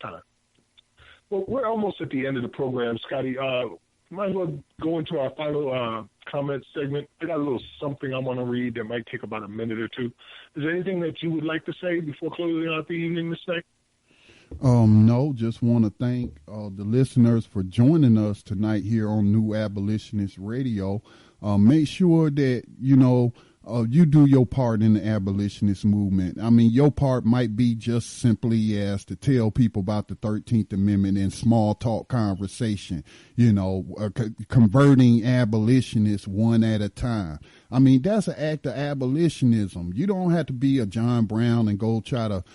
time. Well, we're almost at the end of the program, Scotty. Might as well go into our final comment segment. I got a little something I want to read that might take about a minute or two. Is there anything that you would like to say before closing out the evening this night? No, just want to thank the listeners for joining us tonight here on New Abolitionist Radio. Make sure that, you do your part in the abolitionist movement. I mean, your part might be just simply as to tell people about the 13th Amendment in small talk conversation, converting abolitionists one at a time. I mean, that's an act of abolitionism. You don't have to be a John Brown and go try to,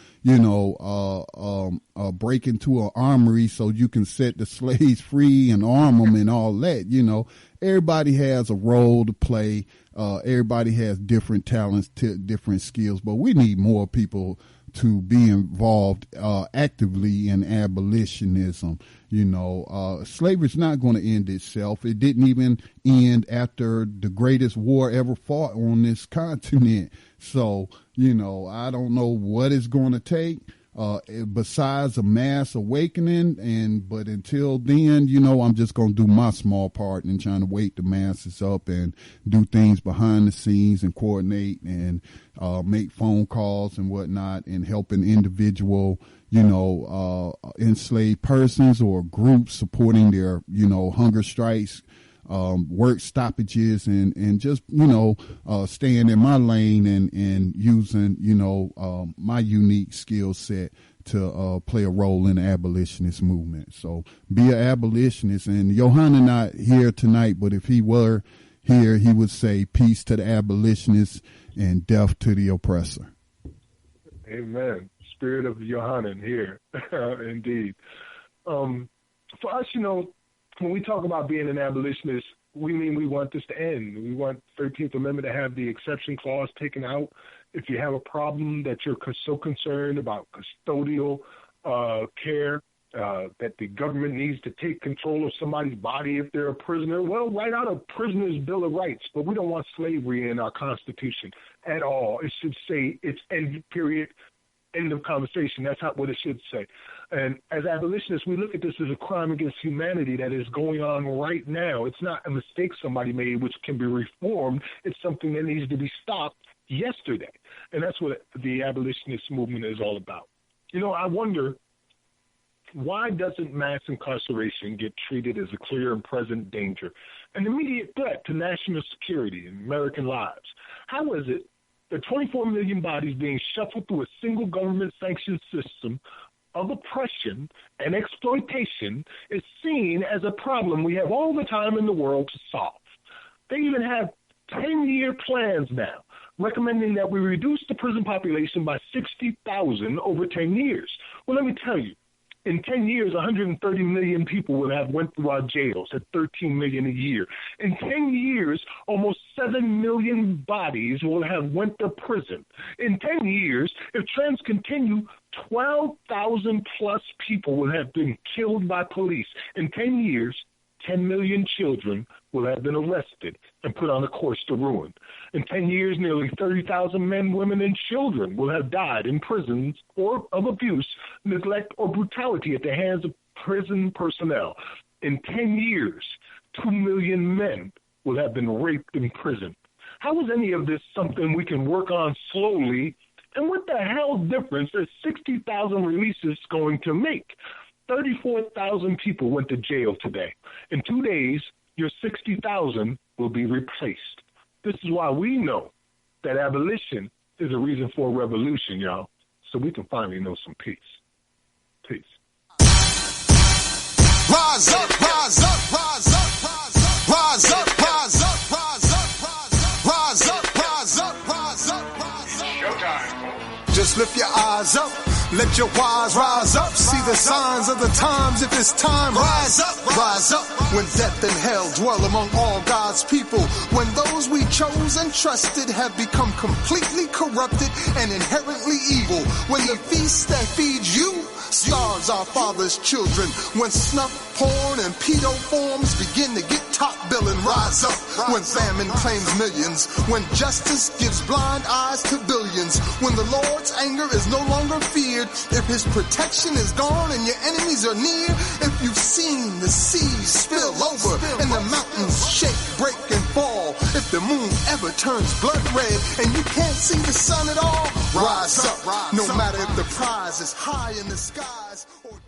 break into an armory so you can set the slaves free and arm them and all that. Everybody has a role to play. Everybody has different talents, different skills, but we need more people to be involved actively in abolitionism. Slavery's not going to end itself. It didn't even end after the greatest war ever fought on this continent. So, I don't know what it's going to take besides a mass awakening. But until then, I'm just going to do my small part in trying to wake the masses up and do things behind the scenes and coordinate and make phone calls and whatnot and helping individual, enslaved persons or groups supporting their, hunger strikes work stoppages and just, staying in my lane and using, my unique skill set to play a role in the abolitionist movement. So be an abolitionist. And Johanna not here tonight, but if he were here, he would say peace to the abolitionists and death to the oppressor. Amen. Spirit of Johanna here, indeed. For us, when we talk about being an abolitionist, we mean we want this to end. We want 13th Amendment to have the exception clause taken out. If you have a problem that you're so concerned about custodial care, that the government needs to take control of somebody's body if they're a prisoner, well, write out a prisoner's Bill of Rights, but we don't want slavery in our Constitution at all. It should say it's end, period, end of conversation. That's what it should say. And as abolitionists, we look at this as a crime against humanity that is going on right now. It's not a mistake somebody made which can be reformed. It's something that needs to be stopped yesterday. And that's what the abolitionist movement is all about. I wonder, why doesn't mass incarceration get treated as a clear and present danger, an immediate threat to national security and American lives? How is it that 24 million bodies being shuffled through a single government-sanctioned system of oppression and exploitation is seen as a problem we have all the time in the world to solve? They even have 10-year plans now recommending that we reduce the prison population by 60,000 over 10 years. Well, let me tell you, in 10 years, 130 million people will have went through our jails at 13 million a year. In 10 years, almost 7 million bodies will have went to prison. In 10 years, if trends continue, 12,000 plus people will have been killed by police. In 10 years, 10 million children will have been arrested and put on a course to ruin. In 10 years, nearly 30,000 men, women, and children will have died in prisons or of abuse, neglect, or brutality at the hands of prison personnel. In 10 years, 2 million men will have been raped in prison. How is any of this something we can work on slowly? And what the hell difference is 60,000 releases going to make? 34,000 people went to jail today. In 2 days, your 60,000 will be replaced. This is why we know that abolition is a reason for a revolution, y'all, so we can finally know some peace. Peace. Rise up, rise up, rise up, rise up, rise up, rise up, rise up, rise up, rise up, rise up, rise up. Showtime. Just lift your eyes up. Let your wise rise up, see the signs of the times. If it's time, rise up, rise up. When death and hell dwell among all God's people, when those we chose and trusted have become completely corrupted and inherently evil, when the feast that feeds you starves our father's children, when snuff, porn, and pedo forms begin to get top billing, rise up. When famine claims millions, when justice gives blind eyes to billions, when the Lord's anger is no longer feared, if his protection is gone and your enemies are near, if you've seen the seas spill over and the mountains shake, break, and fall, if the moon ever turns blood red and you can't see the sun at all, rise up. No matter if the prize is high in the skies or